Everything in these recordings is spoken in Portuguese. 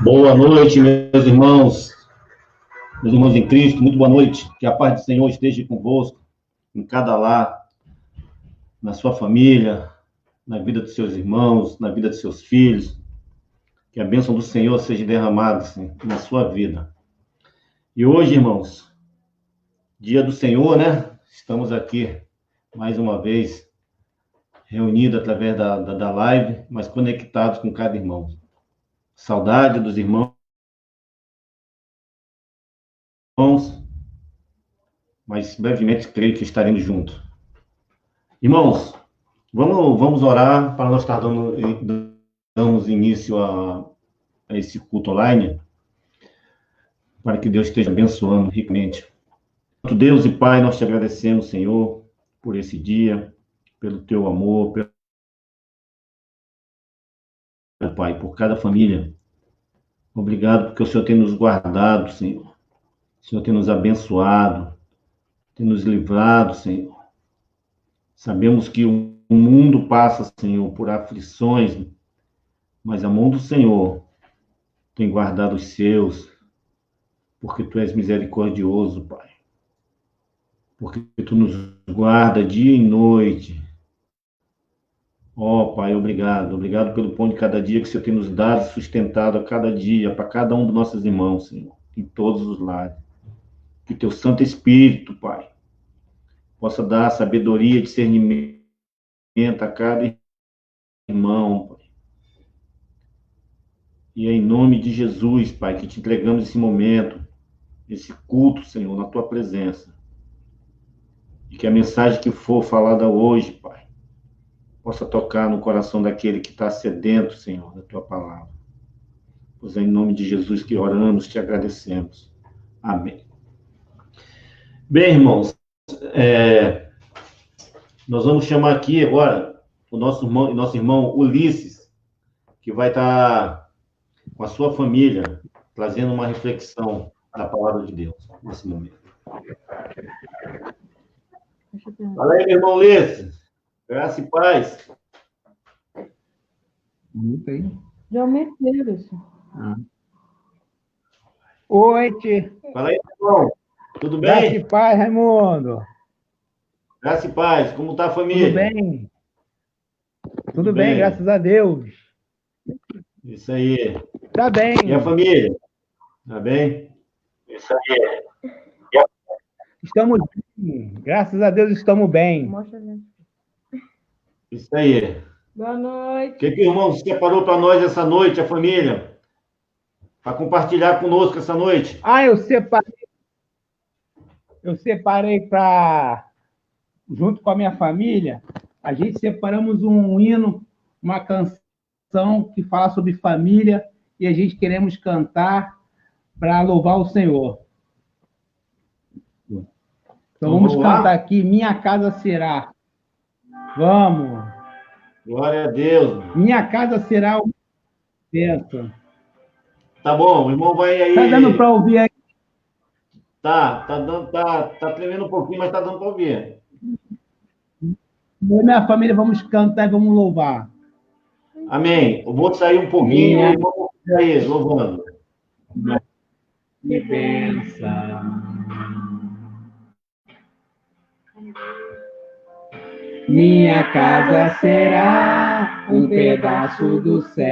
Boa noite, meus irmãos em Cristo, muito boa noite. Que a paz do Senhor esteja convosco, em cada lar, na sua família, na vida dos seus irmãos, na vida dos seus filhos. Que a bênção do Senhor seja derramada assim, na sua vida. E hoje, irmãos, dia do Senhor, né? Estamos aqui mais uma vez reunidos através da live, mas conectados com cada irmão. Saudade dos irmãos, mas brevemente creio que estaremos juntos. Irmãos, vamos orar para nós estar damos início a esse culto online, para que Deus esteja abençoando ricamente. Deus e Pai, nós te agradecemos, Senhor, por esse dia, pelo teu amor, pelo Pai, por cada família. Obrigado porque o Senhor tem nos guardado, Senhor. O Senhor tem nos abençoado, tem nos livrado, Senhor. Sabemos que o mundo passa, Senhor, por aflições, mas a mão do Senhor tem guardado os seus, porque tu és misericordioso, Pai. Porque tu nos guarda dia e noite. Ó, Pai, obrigado. Obrigado pelo pão de cada dia que o Senhor tem nos dado e sustentado a cada dia, para cada um dos nossos irmãos, Senhor, em todos os lares. Que teu Santo Espírito, Pai, possa dar sabedoria e discernimento a cada irmão, Pai. E é em nome de Jesus, Pai, que te entregamos esse momento, esse culto, Senhor, na tua presença. E que a mensagem que for falada hoje, Pai, possa tocar no coração daquele que está sedento, Senhor, da tua palavra. Pois é em nome de Jesus que oramos, te agradecemos. Amém. Bem, irmãos, nós vamos chamar aqui agora o nosso irmão Ulisses, que vai estar com a sua família, trazendo uma reflexão da palavra de Deus nesse momento. Fala aí, meu irmão Ulisses. Graça e paz. Muito aí. Já aumentei isso. Oi, tio. Fala aí, meu irmão. Tudo bem? Graça e paz, Raimundo. Graça e paz. Como está a família? Tudo bem? Tudo bem, graças a Deus. Isso aí. Tá bem. E a família? Tá bem? Isso aí. Estamos bem. Graças a Deus estamos bem. Mostra, gente. Isso aí. Boa noite. O que o irmão separou para nós essa noite, a família? Para compartilhar conosco essa noite? Eu separei para, junto com a minha família, a gente separamos um hino, uma canção que fala sobre família e a gente queremos cantar para louvar o Senhor. Então vamos cantar aqui, Minha Casa Será. Vamos. Glória a Deus. Minha casa será o centro. Tá bom, o irmão vai aí. Tá dando para ouvir aí? Tá tremendo um pouquinho, mas tá dando para ouvir. Eu e minha família vamos cantar e vamos louvar. Amém. Eu vou sair um pouquinho, e o irmão vai aí, louvando. Que bênção. Minha casa será um pedaço do céu.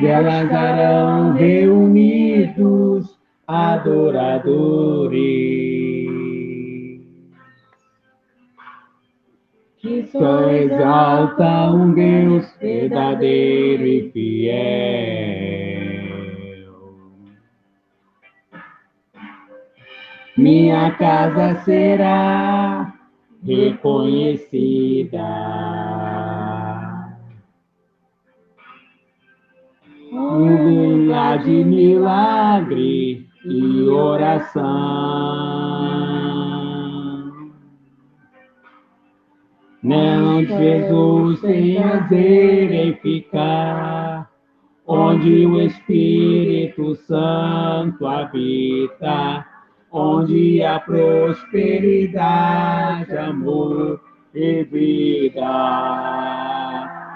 Dela estarão reunidos adoradores que só exalta um Deus verdadeiro e fiel. Minha casa será reconhecida. Um lugar de milagre e oração. Nela onde Jesus tem prazer em ficar, onde o Espírito Santo habita, onde a prosperidade, amor e vida.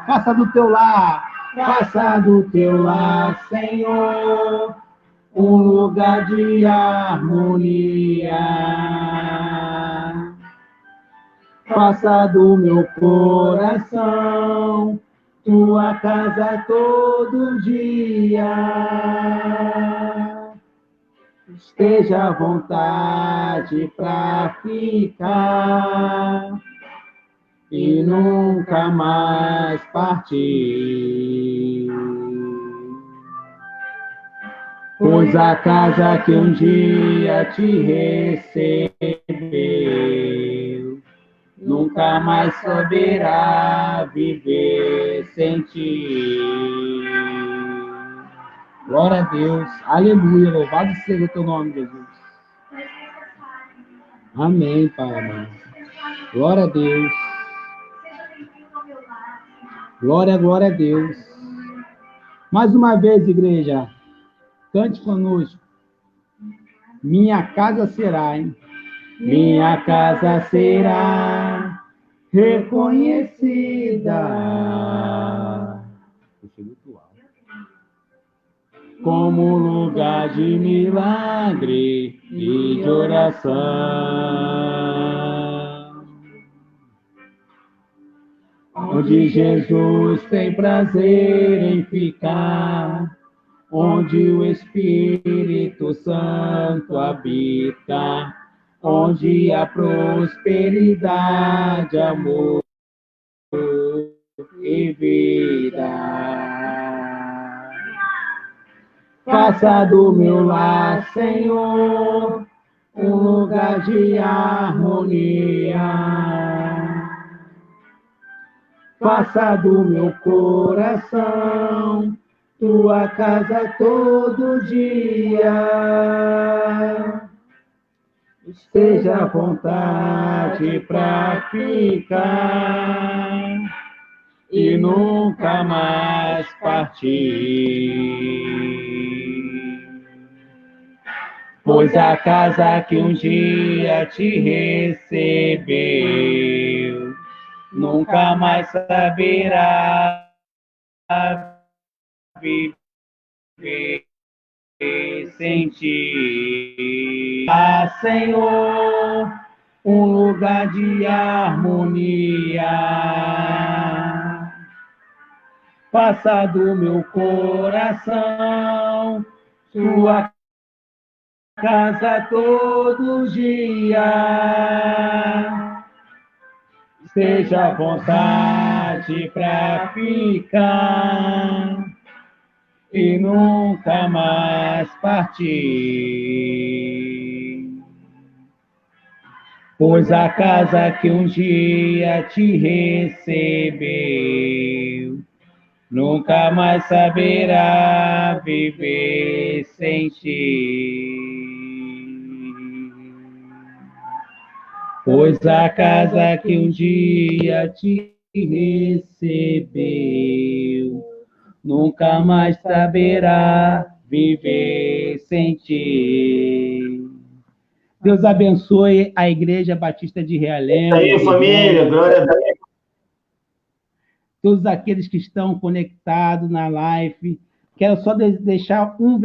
Faça do teu lar, Senhor, um lugar de harmonia. Faça do meu coração tua casa todo dia. Esteja à vontade para ficar e nunca mais partir. Pois a casa que um dia te recebeu nunca mais saberá viver sem ti. Glória a Deus, aleluia, louvado seja o teu nome, Jesus. Amém, Pai amado. Glória a Deus. Glória a Deus. Mais uma vez, igreja, cante conosco. Minha casa será, hein? Minha casa será reconhecida como lugar de milagre e de oração, onde Jesus tem prazer em ficar, onde o Espírito Santo habita, onde a prosperidade, amor e vida. Faça do meu lar, Senhor, um lugar de harmonia. Faça do meu coração tua casa todo dia. Esteja à vontade para ficar e nunca mais partir. Pois a casa que um dia te recebeu nunca mais saberá viver sem ti. Ah, Senhor, um lugar de harmonia. Faça do meu coração tua casa todo dia. Esteja à vontade para ficar e nunca mais partir. Pois a casa que um dia te recebeu nunca mais saberá viver sem ti. Pois a casa que um dia te recebeu nunca mais saberá viver sem ti. Deus abençoe a Igreja Batista de Realengo. Aí, família, glória a Deus. Todos aqueles que estão conectados na live. Quero só deixar um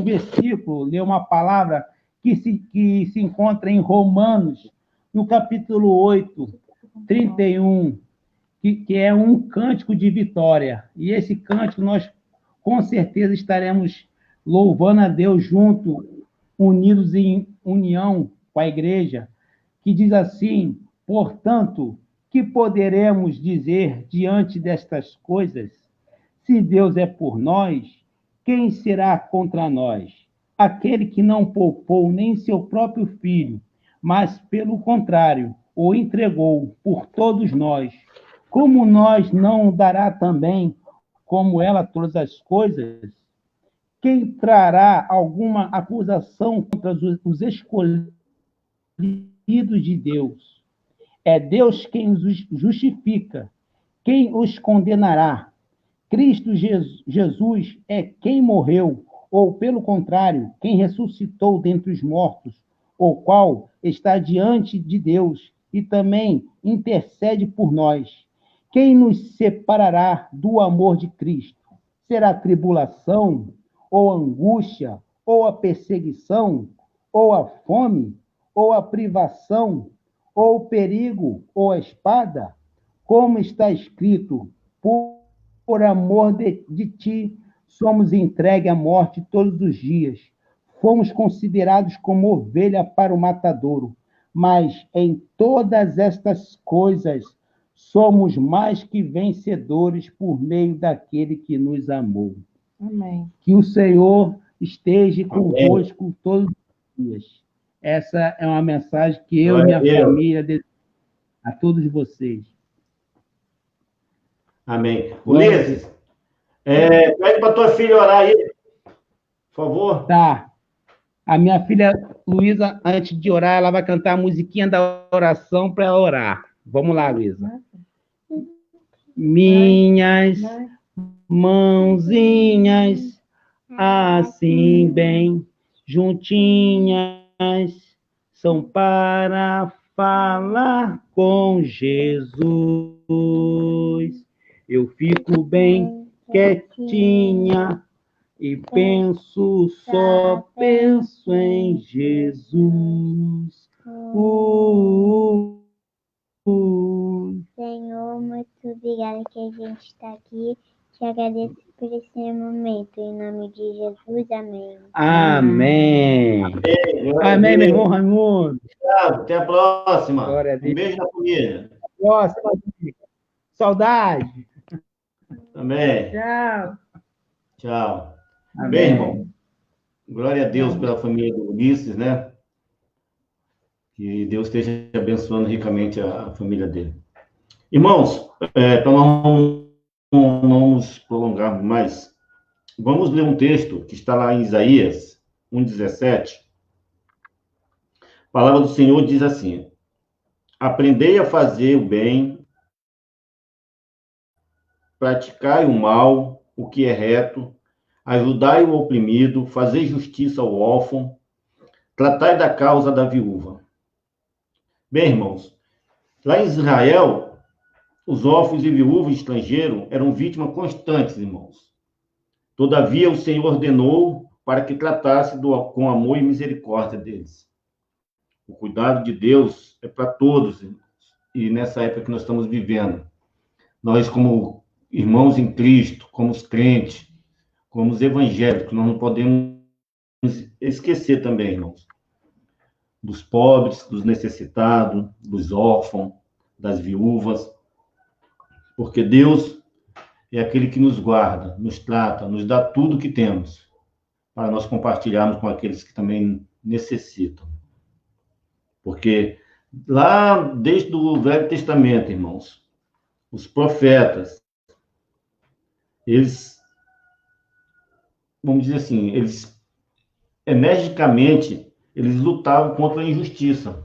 versículo, ler uma palavra que se encontra em Romanos, no capítulo 8, 31, que é um cântico de vitória. E esse cântico nós, com certeza, estaremos louvando a Deus junto, unidos em união com a igreja, que diz assim: portanto, que poderemos dizer diante destas coisas? Se Deus é por nós, quem será contra nós? Aquele que não poupou nem seu próprio filho, mas, pelo contrário, o entregou por todos nós, como nós não dará também, como ela, todas as coisas? Quem trará alguma acusação contra os escolhidos de Deus? É Deus quem os justifica. Quem os condenará? Cristo Jesus é quem morreu, ou, pelo contrário, quem ressuscitou dentre os mortos, o qual está diante de Deus e também intercede por nós. Quem nos separará do amor de Cristo? Será a tribulação, ou a angústia, ou a perseguição, ou a fome, ou a privação, ou o perigo, ou a espada? Como está escrito, por amor de ti, somos entregues à morte todos os dias. Fomos considerados como ovelha para o matadouro, mas em todas estas coisas somos mais que vencedores por meio daquele que nos amou. Amém. Que o Senhor esteja Amém. convosco todos os dias. Essa é uma mensagem que eu e Glória a minha Deus. família desejo a todos vocês. Amém. Glória a Ulisses, pede para tua filha orar aí, por favor. Tá. A minha filha Luísa, antes de orar, ela vai cantar a musiquinha da oração para ela orar. Vamos lá, Luísa. Minhas mãozinhas, assim bem juntinhas, são para falar com Jesus. Eu fico bem quietinha e só penso em Jesus. Senhor, muito obrigada que a gente está aqui. Te agradeço por esse momento. Em nome de Jesus, amém. Amém. Amém, meu irmão Raimundo. Tchau, até a próxima. Glória a Deus. Um beijo na família. Próxima. Saudade. Também. Tchau. Tchau. Amém. Bem, irmão. Glória a Deus pela família do Ulisses, né? Que Deus esteja abençoando ricamente a família dele. Irmãos, para não nos prolongarmos mais, vamos ler um texto que está lá em Isaías 1,17. A palavra do Senhor diz assim: aprendei a fazer o bem, praticai o mal, o que é reto, ajudai o oprimido, fazei justiça ao órfão, tratai da causa da viúva. Bem, irmãos, lá em Israel, os órfãos e viúvas estrangeiros eram vítimas constantes, irmãos. Todavia, o Senhor ordenou para que tratasse com amor e misericórdia deles. O cuidado de Deus é para todos, irmãos. E nessa época que nós estamos vivendo, nós, como irmãos em Cristo, como os crentes, como os evangélicos, nós não podemos esquecer também, irmãos, dos pobres, dos necessitados, dos órfãos, das viúvas, porque Deus é aquele que nos guarda, nos trata, nos dá tudo o que temos, para nós compartilharmos com aqueles que também necessitam. Porque lá, desde o Velho Testamento, irmãos, os profetas, eles, vamos dizer assim, eles energicamente, eles lutavam contra a injustiça.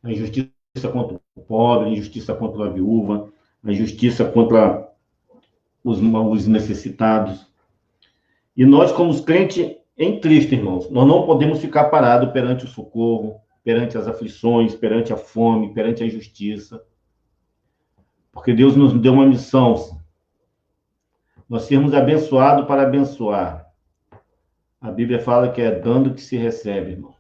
A injustiça contra o pobre, a injustiça contra a viúva, a injustiça contra os necessitados. E nós, como os crentes em Cristo, irmãos, nós não podemos ficar parados perante o socorro, perante as aflições, perante a fome, perante a injustiça. Porque Deus nos deu uma missão. Nós sermos abençoados para abençoar. A Bíblia fala que é dando que se recebe, irmão.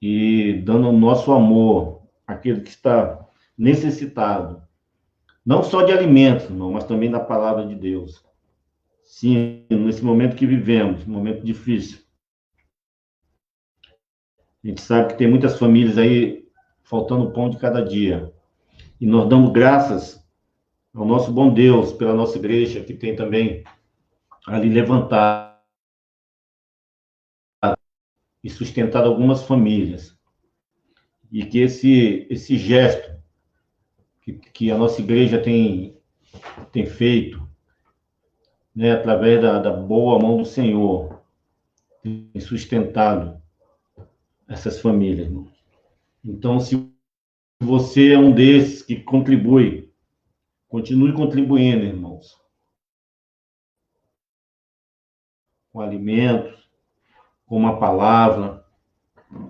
E dando o nosso amor àquele que está necessitado. Não só de alimentos, irmão, mas também da palavra de Deus. Sim, nesse momento que vivemos, um momento difícil. A gente sabe que tem muitas famílias aí faltando pão de cada dia. E nós damos graças ao nosso bom Deus, pela nossa igreja, que tem também ali levantado e sustentado algumas famílias. E que esse gesto que a nossa igreja tem feito, né, através da boa mão do Senhor, tem sustentado essas famílias, irmão. Então, se você é um desses que contribui, continue contribuindo, irmãos. Com alimentos, com uma palavra,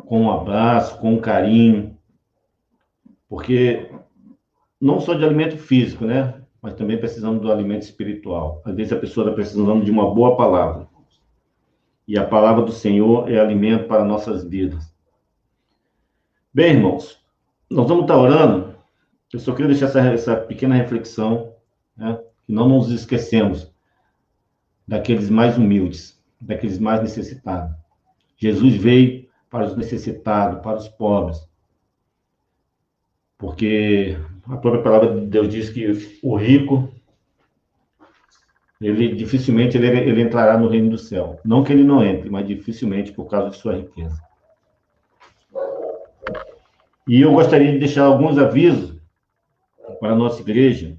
com um abraço, com um carinho. Porque não só de alimento físico, né? Mas também precisamos do alimento espiritual. Às vezes a pessoa está precisando de uma boa palavra. E a palavra do Senhor é alimento para nossas vidas. Bem, irmãos, nós vamos estar orando. Eu só queria deixar essa pequena reflexão, né? Que não nos esquecemos daqueles mais humildes, daqueles mais necessitados. Jesus veio para os necessitados, para os pobres. Porque a própria palavra de Deus diz que o rico, ele dificilmente ele entrará no reino do céu. Não que ele não entre, mas dificilmente por causa de sua riqueza. E eu gostaria de deixar alguns avisos para a nossa igreja.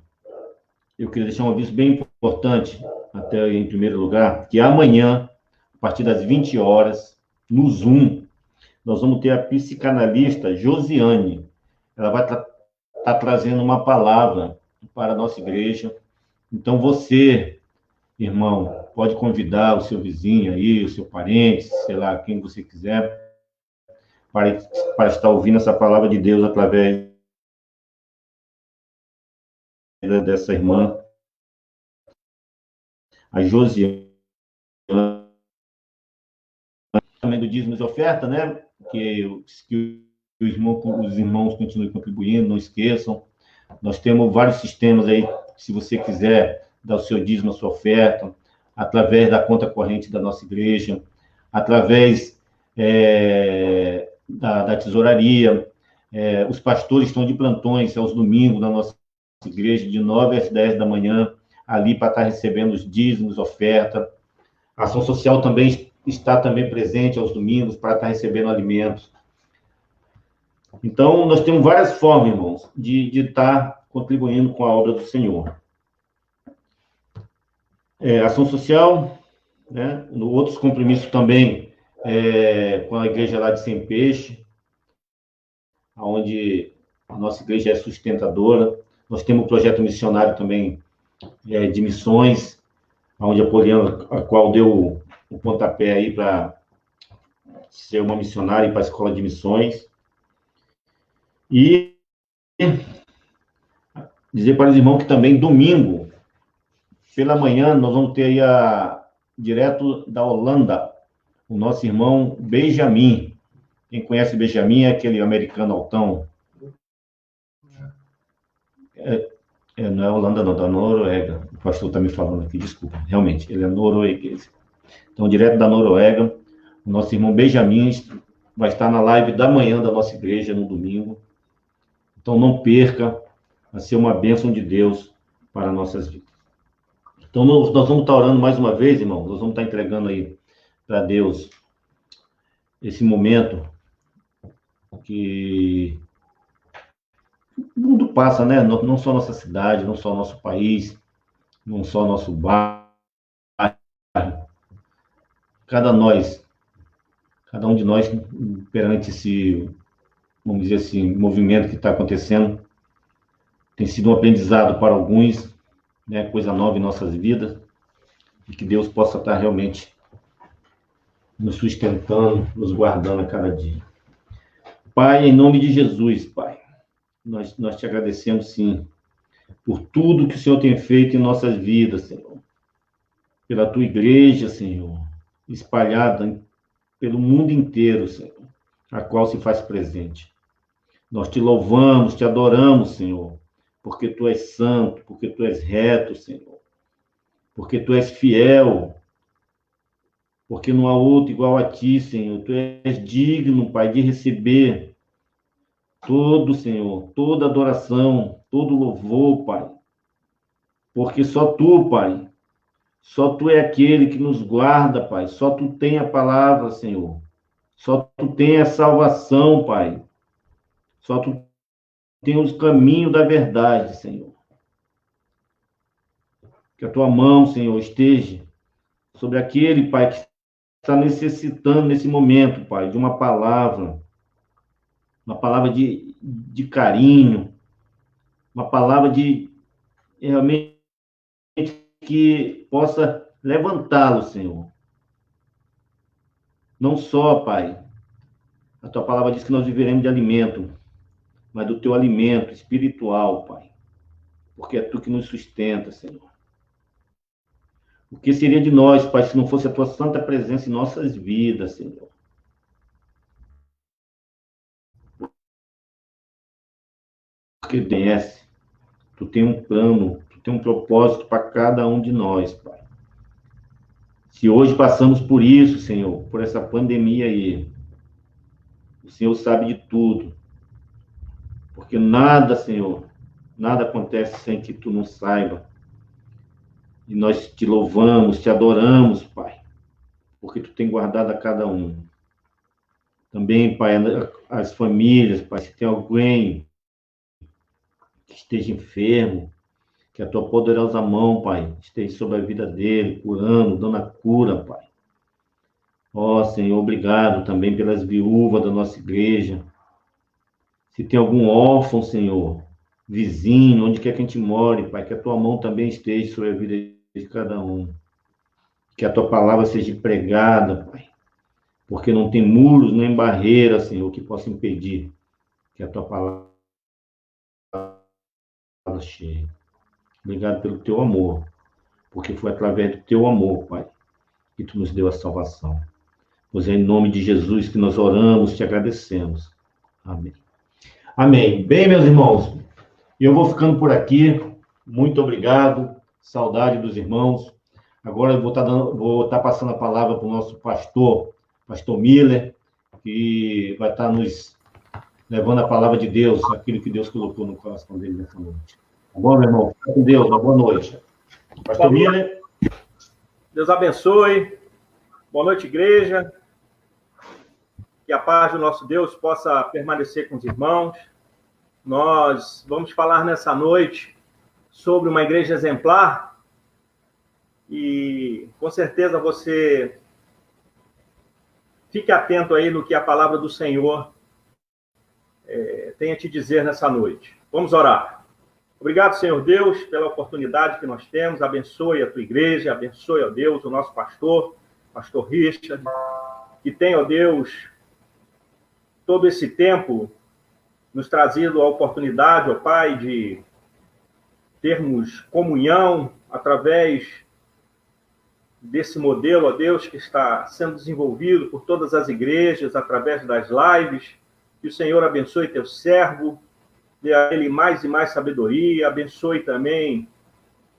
Eu queria deixar um aviso bem importante, até em primeiro lugar, que amanhã, a partir das 20 horas, no Zoom, nós vamos ter a psicanalista Josiane. Ela vai estar trazendo uma palavra para a nossa igreja. Então, você, irmão, pode convidar o seu vizinho aí, o seu parente, sei lá, quem você quiser, para estar ouvindo essa palavra de Deus através dessa irmã, a Josiane, também do dízimo de oferta, né? Que os irmãos continuem contribuindo, não esqueçam. Nós temos vários sistemas aí, se você quiser dar o seu dízimo, a sua oferta, através da conta corrente da nossa igreja, através da tesouraria. Os pastores estão de plantões aos domingos na nossa igreja, de 9 às 10 da manhã, ali para estar recebendo os dízimos, oferta. A ação social também está também presente aos domingos para estar recebendo alimentos. Então, nós temos várias formas, irmãos, de estar contribuindo com a obra do Senhor. Ação social, né? Outros compromissos também com a igreja lá de Sem Peixe, onde a nossa igreja é sustentadora. Nós temos um projeto missionário também de missões, onde a Poliana, a qual deu o pontapé aí para ser uma missionária para a escola de missões. E dizer para os irmãos que também domingo, pela manhã, nós vamos ter aí direto da Holanda, o nosso irmão Benjamin. Quem conhece o Benjamin é aquele americano altão. Não é Holanda, não, da Noruega. O pastor está me falando aqui, desculpa. Realmente, ele é norueguês. Então, direto da Noruega, o nosso irmão Benjamin vai estar na live da manhã da nossa igreja, no domingo. Então, não perca, vai ser uma bênção de Deus para nossas vidas. Então, nós vamos estar orando mais uma vez, irmão. Nós vamos estar entregando aí para Deus esse momento que o mundo passa, né? Não só nossa cidade, não só nosso país, não só nosso bairro. Cada um de nós, perante esse, vamos dizer assim, movimento que está acontecendo, tem sido um aprendizado para alguns, né? Coisa nova em nossas vidas, e que Deus possa estar realmente nos sustentando, nos guardando a cada dia. Pai, em nome de Jesus, Pai, nós te agradecemos, sim, por tudo que o Senhor tem feito em nossas vidas, Senhor. Pela tua igreja, Senhor, espalhada pelo mundo inteiro, Senhor, a qual se faz presente. Nós te louvamos, te adoramos, Senhor, porque tu és santo, porque tu és reto, Senhor, porque tu és fiel, porque não há outro igual a ti, Senhor. Tu és digno, Pai, de receber todo, Senhor, toda adoração, todo louvor, Pai. Porque só tu, Pai, só tu é aquele que nos guarda, Pai. Só tu tem a palavra, Senhor. Só tu tem a salvação, Pai. Só tu tem os caminhos da verdade, Senhor. Que a tua mão, Senhor, esteja sobre aquele, Pai, que está necessitando nesse momento, Pai, de uma palavra de carinho, uma palavra de realmente que possa levantá-lo, Senhor. Não só, Pai, a tua palavra diz que nós viveremos de alimento, mas do teu alimento espiritual, Pai. Porque é tu que nos sustenta, Senhor. O que seria de nós, Pai, se não fosse a tua santa presença em nossas vidas, Senhor? Porque conhece, tu tem um plano, tu tem um propósito para cada um de nós, Pai. Se hoje passamos por isso, Senhor, por essa pandemia aí, o Senhor sabe de tudo. Porque nada, Senhor, nada acontece sem que tu não saiba. E nós te louvamos, te adoramos, Pai, porque tu tem guardado a cada um. Também, Pai, as famílias, Pai, se tem alguém que esteja enfermo, que a tua poderosa mão, Pai, esteja sobre a vida dele, curando, dando a cura, Pai. Ó, Senhor, obrigado também pelas viúvas da nossa igreja. Se tem algum órfão, Senhor, vizinho, onde quer que a gente more, Pai, que a tua mão também esteja sobre a vida de cada um. Que a tua palavra seja pregada, Pai, porque não tem muros nem barreiras, Senhor, que possam impedir que a tua palavra chegue. Obrigado pelo teu amor, porque foi através do teu amor, Pai, que tu nos deu a salvação. Pois é em nome de Jesus que nós oramos, te agradecemos. Amém. Amém. Bem, meus irmãos, eu vou ficando por aqui. Muito obrigado. Saudade dos irmãos. Agora eu vou estar passando a palavra para o nosso pastor Miller, que vai estar nos levando a palavra de Deus, aquilo que Deus colocou no coração dele nessa noite. Tá bom, meu irmão? Fica com Deus. Uma boa noite. Pastor Miller. Deus abençoe. Boa noite, igreja. Que a paz do nosso Deus possa permanecer com os irmãos. Nós vamos falar nessa noite sobre uma igreja exemplar e com certeza você fique atento aí no que a palavra do Senhor tem a te dizer nessa noite. Vamos orar. Obrigado, Senhor Deus, pela oportunidade que nós temos. Abençoe a tua igreja, abençoe, ó Deus, o nosso pastor Richard, que tem, ó Deus, todo esse tempo nos trazido a oportunidade, ó Pai, de termos comunhão através desse modelo, ó Deus, que está sendo desenvolvido por todas as igrejas, através das lives. Que o Senhor abençoe teu servo, dê a ele mais e mais sabedoria, abençoe também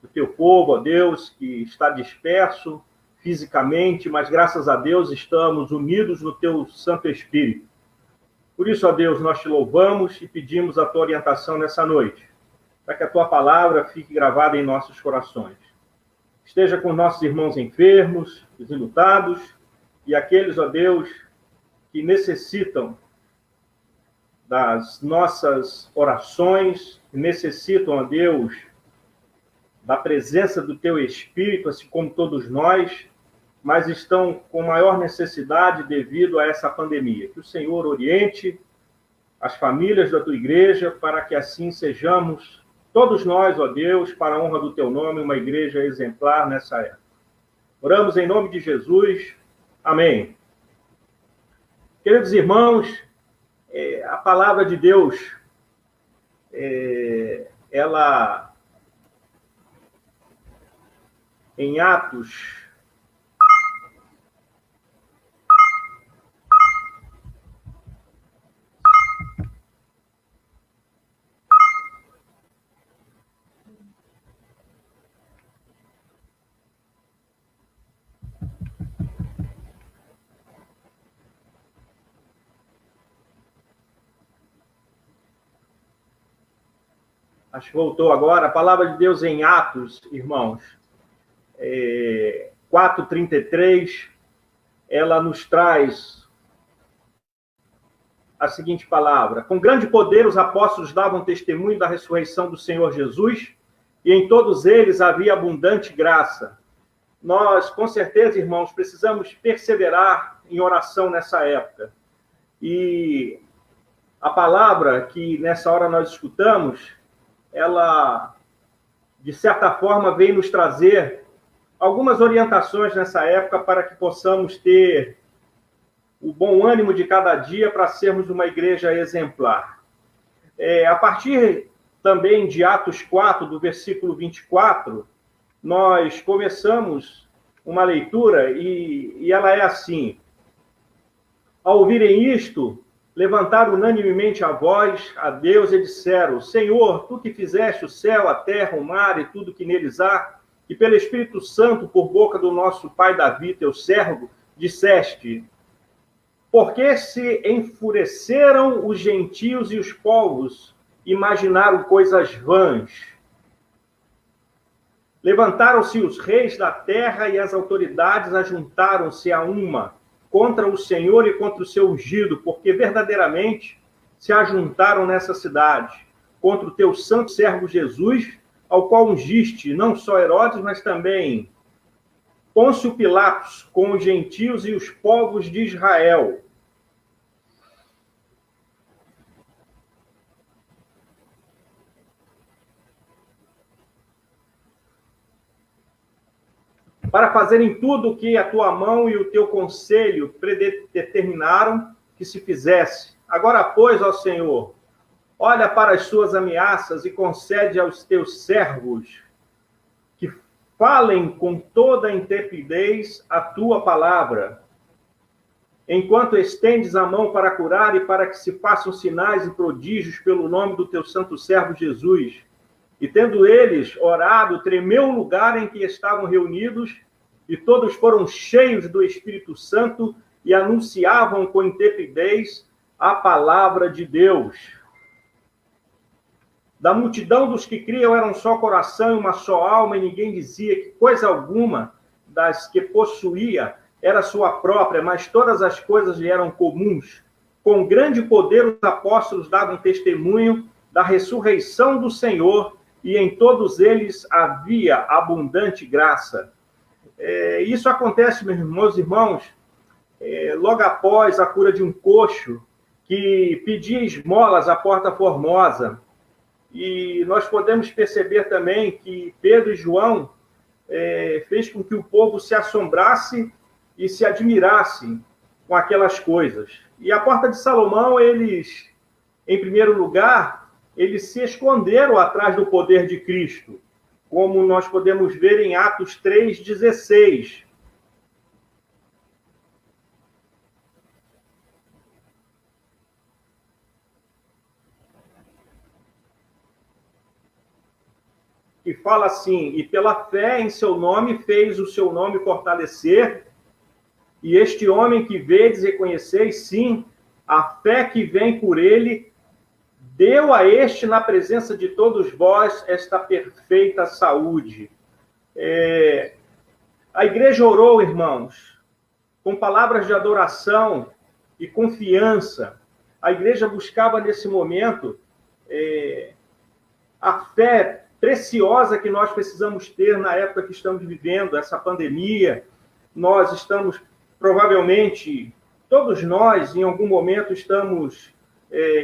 o teu povo, ó Deus, que está disperso fisicamente, mas graças a Deus estamos unidos no teu Santo Espírito. Por isso, ó Deus, nós te louvamos e pedimos a tua orientação nessa noite, para que a tua palavra fique gravada em nossos corações. Esteja com nossos irmãos enfermos, os enlutados, e aqueles, ó Deus, que necessitam das nossas orações, que necessitam, ó Deus, da presença do teu Espírito, assim como todos nós, mas estão com maior necessidade devido a essa pandemia. Que o Senhor oriente as famílias da tua igreja para que assim sejamos, todos nós, ó Deus, para a honra do teu nome, uma igreja exemplar nessa época. Oramos em nome de Jesus. Amém. Queridos irmãos, a palavra de Deus, ela, em Atos, acho que voltou agora, a palavra de Deus em Atos, irmãos, 4:33, ela nos traz a seguinte palavra: com grande poder os apóstolos davam testemunho da ressurreição do Senhor Jesus, e em todos eles havia abundante graça. Nós, com certeza, irmãos, precisamos perseverar em oração nessa época. E a palavra que nessa hora nós escutamos, ela, de certa forma, veio nos trazer algumas orientações nessa época para que possamos ter o bom ânimo de cada dia para sermos uma igreja exemplar. A partir também de Atos 4, do versículo 24, nós começamos uma leitura e ela é assim: ao ouvirem isto, levantaram unanimemente a voz a Deus e disseram: Senhor, tu que fizeste o céu, a terra, o mar e tudo que neles há, e pelo Espírito Santo, por boca do nosso pai Davi, teu servo, disseste: porque se enfureceram os gentios e os povos, imaginaram coisas vãs. Levantaram-se os reis da terra e as autoridades ajuntaram-se a uma contra o Senhor e contra o seu ungido, porque verdadeiramente se ajuntaram nessa cidade contra o teu santo servo Jesus, ao qual ungiste não só Herodes, mas também Pôncio Pilatos, com os gentios e os povos de Israel. Para fazerem tudo o que a tua mão e o teu conselho predeterminaram que se fizesse. Agora, pois, ó Senhor, olha para as suas ameaças e concede aos teus servos que falem com toda a intrepidez a tua palavra, enquanto estendes a mão para curar e para que se façam sinais e prodígios pelo nome do teu santo servo Jesus. E tendo eles orado, tremeu o lugar em que estavam reunidos, e todos foram cheios do Espírito Santo e anunciavam com intrepidez a palavra de Deus. Da multidão dos que criam era um só coração e uma só alma, e ninguém dizia que coisa alguma das que possuía era sua própria, mas todas as coisas lhe eram comuns. Com grande poder os apóstolos davam testemunho da ressurreição do Senhor, e em todos eles havia abundante graça. Isso acontece, meus irmãos, logo após a cura de um coxo que pedia esmolas à Porta Formosa. E nós podemos perceber também que Pedro e João fez com que o povo se assombrasse e se admirasse com aquelas coisas. E a Porta de Salomão, eles, em primeiro lugar, eles se esconderam atrás do poder de Cristo, como nós podemos ver em Atos 3,16. Que fala assim: e pela fé em seu nome fez o seu nome fortalecer, e este homem que vedes e conheceis, sim, a fé que vem por ele, deu a este, na presença de todos vós, esta perfeita saúde. A igreja orou, irmãos, com palavras de adoração e confiança. A igreja buscava, nesse momento, a fé preciosa que nós precisamos ter na época que estamos vivendo, essa pandemia. Nós estamos, provavelmente, todos nós, em algum momento, estamos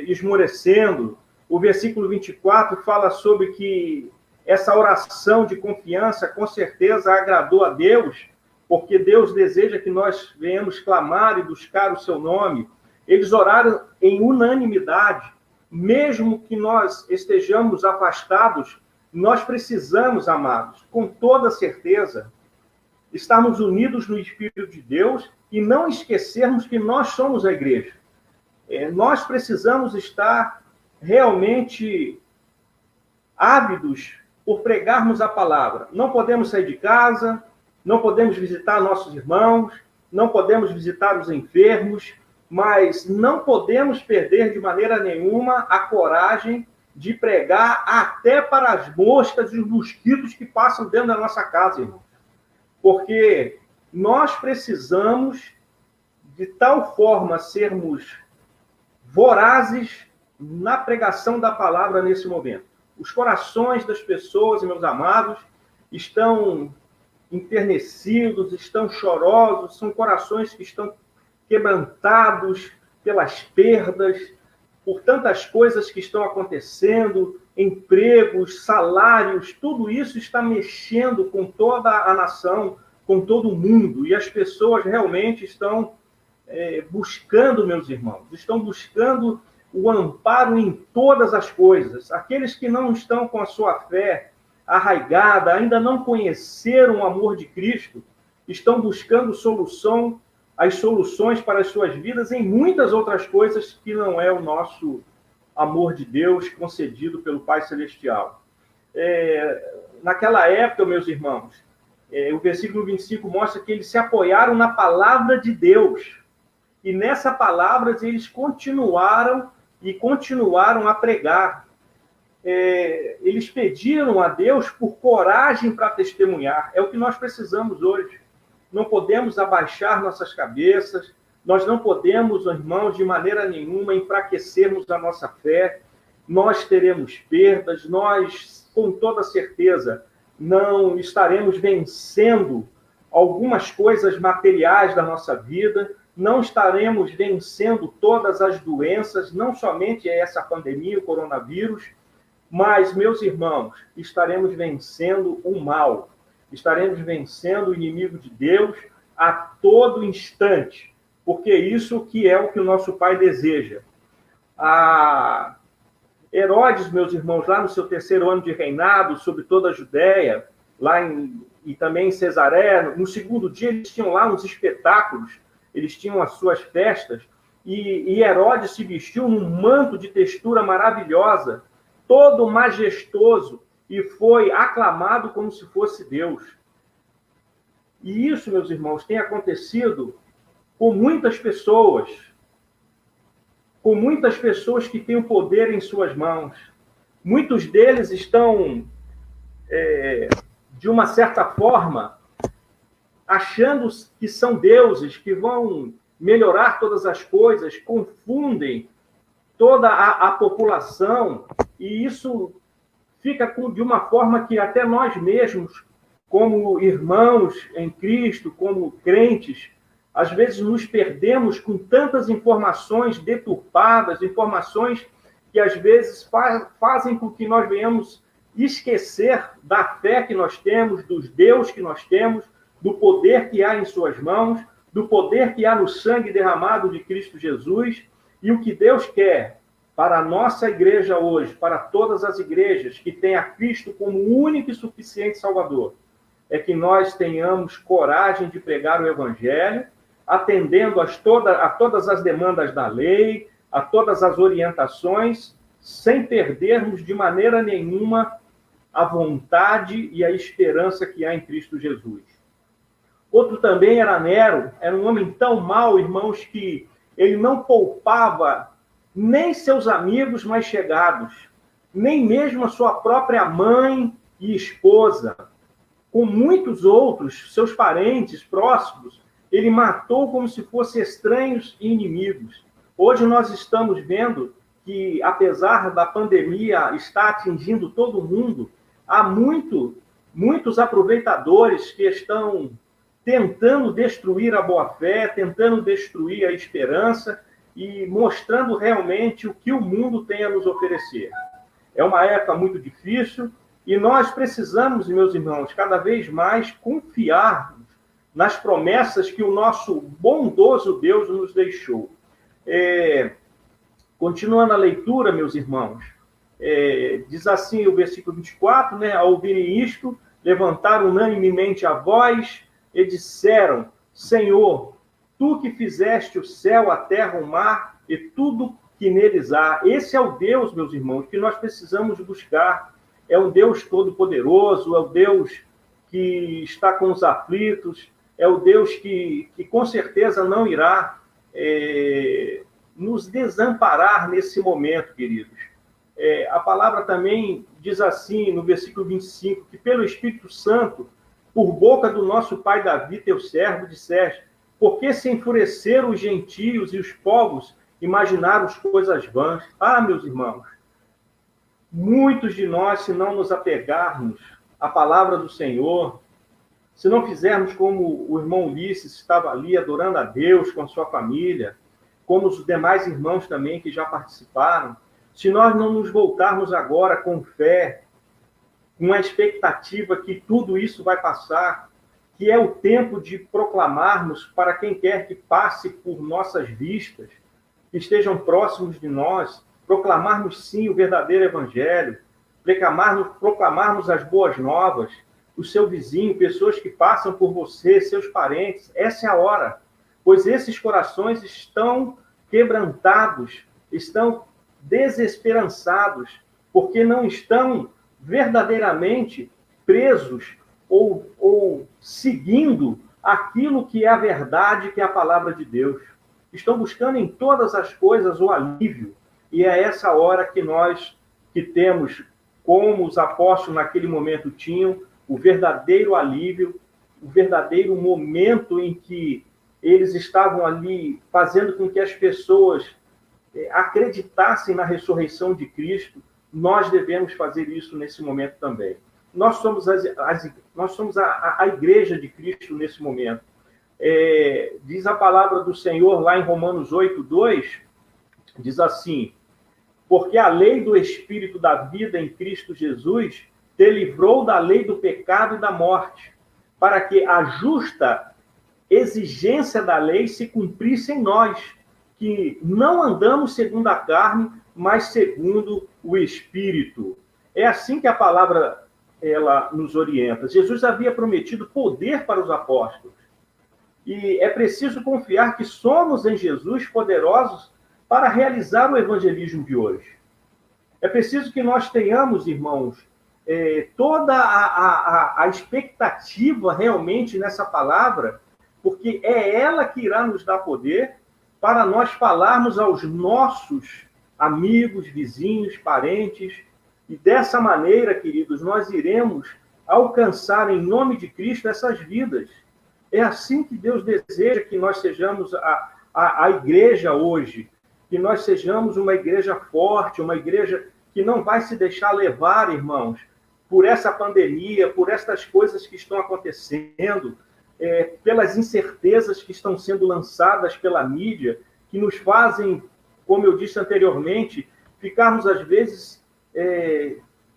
esmorecendo. O versículo 24 fala sobre que essa oração de confiança, com certeza, agradou a Deus, porque Deus deseja que nós venhamos clamar e buscar o seu nome. Eles oraram em unanimidade, mesmo que nós estejamos afastados, nós precisamos, amados, com toda certeza, estarmos unidos no Espírito de Deus e não esquecermos que nós somos a igreja. Nós precisamos estar realmente ávidos por pregarmos a palavra. Não podemos sair de casa, não podemos visitar nossos irmãos, não podemos visitar os enfermos, mas não podemos perder de maneira nenhuma a coragem de pregar até para as moscas e os mosquitos que passam dentro da nossa casa, irmão. Porque nós precisamos, de tal forma, sermos vorazes na pregação da palavra nesse momento. Os corações das pessoas, meus amados, estão enternecidos, estão chorosos, são corações que estão quebrantados pelas perdas, por tantas coisas que estão acontecendo, empregos, salários, tudo isso está mexendo com toda a nação, com todo o mundo, e as pessoas realmente estão buscando, meus irmãos, estão buscando o amparo em todas as coisas. Aqueles que não estão com a sua fé arraigada, ainda não conheceram o amor de Cristo, estão buscando as soluções para as suas vidas em muitas outras coisas que não é o nosso amor de Deus concedido pelo Pai Celestial. Naquela época, meus irmãos, o versículo 25 mostra que eles se apoiaram na palavra de Deus. E nessa palavra eles continuaram a pregar. Eles pediram a Deus por coragem para testemunhar. É o que nós precisamos hoje. Não podemos abaixar nossas cabeças, nós não podemos, irmãos, de maneira nenhuma enfraquecermos a nossa fé. Nós teremos perdas, nós, com toda certeza, não estaremos vencendo algumas coisas materiais da nossa vida, não estaremos vencendo todas as doenças, não somente essa pandemia, o coronavírus, mas, meus irmãos, estaremos vencendo o mal, estaremos vencendo o inimigo de Deus a todo instante, porque isso que é o que o nosso Pai deseja. Herodes, meus irmãos, lá no seu 3º ano de reinado, sobre toda a Judéia, e também em Cesaré, no 2º dia eles tinham lá uns espetáculos, eles tinham as suas festas, e Herodes se vestiu num manto de textura maravilhosa, todo majestoso, e foi aclamado como se fosse Deus. E isso, meus irmãos, tem acontecido com muitas pessoas que têm o poder em suas mãos. Muitos deles estão, de uma certa forma, achando que são deuses, que vão melhorar todas as coisas, confundem toda a população, e isso fica de uma forma que até nós mesmos, como irmãos em Cristo, como crentes, às vezes nos perdemos com tantas informações deturpadas, informações que às vezes fazem com que nós venhamos esquecer da fé que nós temos, dos Deus que nós temos, do poder que há em suas mãos, do poder que há no sangue derramado de Cristo Jesus. E o que Deus quer para a nossa igreja hoje, para todas as igrejas que têm a Cristo como único e suficiente Salvador, é que nós tenhamos coragem de pregar o Evangelho, atendendo a todas as demandas da lei, a todas as orientações, sem perdermos de maneira nenhuma a vontade e a esperança que há em Cristo Jesus. Outro também era Nero, era um homem tão mau, irmãos, que ele não poupava nem seus amigos mais chegados, nem mesmo a sua própria mãe e esposa. Com muitos outros, seus parentes próximos, ele matou como se fossem estranhos e inimigos. Hoje nós estamos vendo que, apesar da pandemia estar atingindo todo mundo, há muitos aproveitadores que estão tentando destruir a boa-fé, tentando destruir a esperança e mostrando realmente o que o mundo tem a nos oferecer. É uma época muito difícil e nós precisamos, meus irmãos, cada vez mais confiar nas promessas que o nosso bondoso Deus nos deixou. Continuando a leitura, meus irmãos, diz assim o versículo 24, né? Ao ouvirem isto, levantaram unanimemente a voz e disseram: Senhor, tu que fizeste o céu, a terra, o mar e tudo que neles há. Esse é o Deus, meus irmãos, que nós precisamos buscar. É um Deus todo-poderoso, é o Deus que está com os aflitos, é o Deus que com certeza não irá nos desamparar nesse momento, queridos. A palavra também diz assim, no versículo 25, que pelo Espírito Santo, por boca do nosso pai Davi, teu servo, disseste: por que se enfureceram os gentios e os povos imaginaram as coisas vãs? Ah, meus irmãos, muitos de nós, se não nos apegarmos à palavra do Senhor, se não fizermos como o irmão Ulisses estava ali adorando a Deus com a sua família, como os demais irmãos também que já participaram, se nós não nos voltarmos agora com fé, com a expectativa que tudo isso vai passar, que é o tempo de proclamarmos para quem quer que passe por nossas vistas, que estejam próximos de nós, proclamarmos sim o verdadeiro evangelho, proclamarmos as boas novas, o seu vizinho, pessoas que passam por você, seus parentes. Essa é a hora, pois esses corações estão quebrantados, estão desesperançados, porque não estão verdadeiramente presos ou seguindo aquilo que é a verdade, que é a palavra de Deus. Estão buscando em todas as coisas o alívio, e é essa hora que nós que temos, como os apóstolos naquele momento tinham, o verdadeiro alívio, o verdadeiro momento em que eles estavam ali fazendo com que as pessoas acreditassem na ressurreição de Cristo. Nós devemos fazer isso nesse momento também. Nós somos a igreja de Cristo nesse momento. Diz a palavra do Senhor lá em Romanos 8:2, diz assim: porque a lei do Espírito da vida em Cristo Jesus te livrou da lei do pecado e da morte, para que a justa exigência da lei se cumprisse em nós, que não andamos segundo a carne, mas segundo o Espírito. É assim que a palavra ela nos orienta. Jesus havia prometido poder para os apóstolos. E é preciso confiar que somos em Jesus poderosos para realizar o evangelismo de hoje. É preciso que nós tenhamos, irmãos, toda a expectativa realmente nessa palavra, porque é ela que irá nos dar poder para nós falarmos aos nossos amigos, vizinhos, parentes, e dessa maneira, queridos, nós iremos alcançar em nome de Cristo essas vidas. É assim que Deus deseja que nós sejamos a igreja hoje, que nós sejamos uma igreja forte, uma igreja que não vai se deixar levar, irmãos, por essa pandemia, por estas coisas que estão acontecendo, pelas incertezas que estão sendo lançadas pela mídia, que nos fazem, como eu disse anteriormente, ficarmos, às vezes,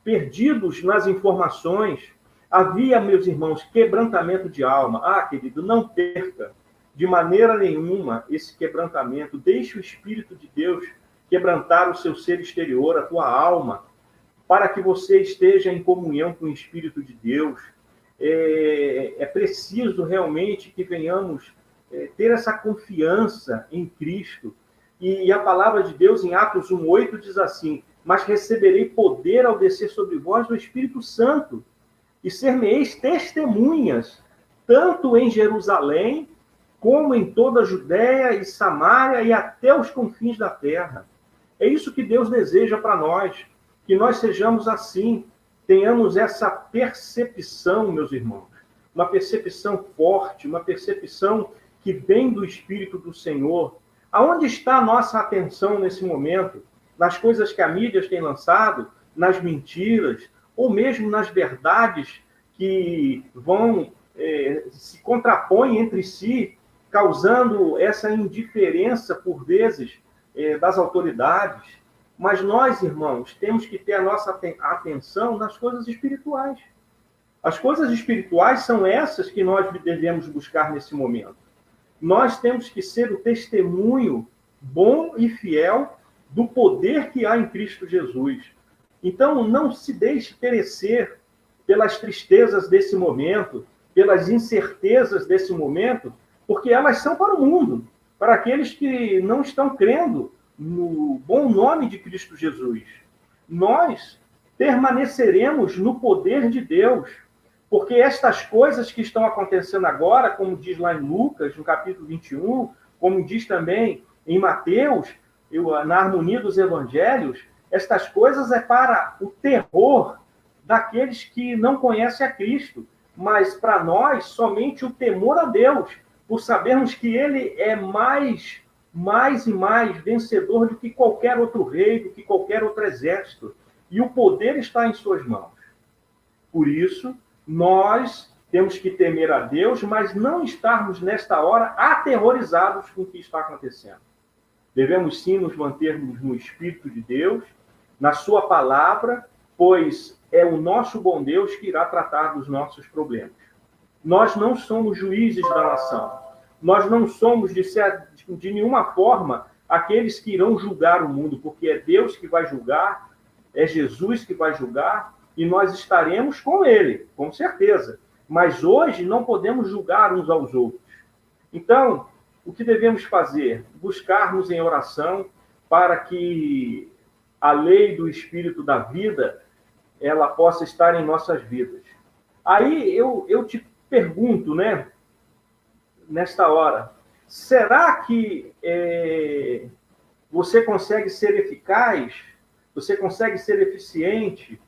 perdidos nas informações. Havia, meus irmãos, quebrantamento de alma. Querido, não perca de maneira nenhuma esse quebrantamento. Deixe o Espírito de Deus quebrantar o seu ser exterior, a tua alma, para que você esteja em comunhão com o Espírito de Deus. É preciso realmente que venhamos ter essa confiança em Cristo. E a palavra de Deus, em Atos 1:8, diz assim: mas receberei poder ao descer sobre vós do Espírito Santo, e ser-me-eis testemunhas, tanto em Jerusalém, como em toda a Judéia e Samária e até os confins da terra. É isso que Deus deseja para nós, que nós sejamos assim, tenhamos essa percepção, meus irmãos, uma percepção forte, uma percepção que vem do Espírito do Senhor. Aonde está a nossa atenção nesse momento? Nas coisas que a mídia tem lançado, nas mentiras, ou mesmo nas verdades que vão se contrapõem entre si, causando essa indiferença, por vezes, das autoridades. Mas nós, irmãos, temos que ter a nossa atenção nas coisas espirituais. As coisas espirituais são essas que nós devemos buscar nesse momento. Nós temos que ser o testemunho bom e fiel do poder que há em Cristo Jesus. Então, não se deixe perecer pelas tristezas desse momento, pelas incertezas desse momento, porque elas são para o mundo, para aqueles que não estão crendo no bom nome de Cristo Jesus. Nós permaneceremos no poder de Deus, porque estas coisas que estão acontecendo agora, como diz lá em Lucas, no capítulo 21, como diz também em Mateus, na harmonia dos evangelhos, estas coisas é para o terror daqueles que não conhecem a Cristo, mas para nós somente o temor a Deus, por sabermos que Ele é mais e mais vencedor do que qualquer outro rei, do que qualquer outro exército, e o poder está em suas mãos. Por isso, nós temos que temer a Deus, mas não estarmos nesta hora aterrorizados com o que está acontecendo. Devemos sim nos mantermos no Espírito de Deus, na sua palavra, pois é o nosso bom Deus que irá tratar dos nossos problemas. Nós não somos juízes da nação. Nós não somos, de nenhuma forma, aqueles que irão julgar o mundo, porque é Deus que vai julgar, é Jesus que vai julgar, e nós estaremos com ele, com certeza. Mas hoje não podemos julgar uns aos outros. Então, o que devemos fazer? Buscarmos em oração para que a lei do Espírito da vida ela possa estar em nossas vidas. Aí eu te pergunto, né, nesta hora, será que você consegue ser eficaz? Você consegue ser eficiente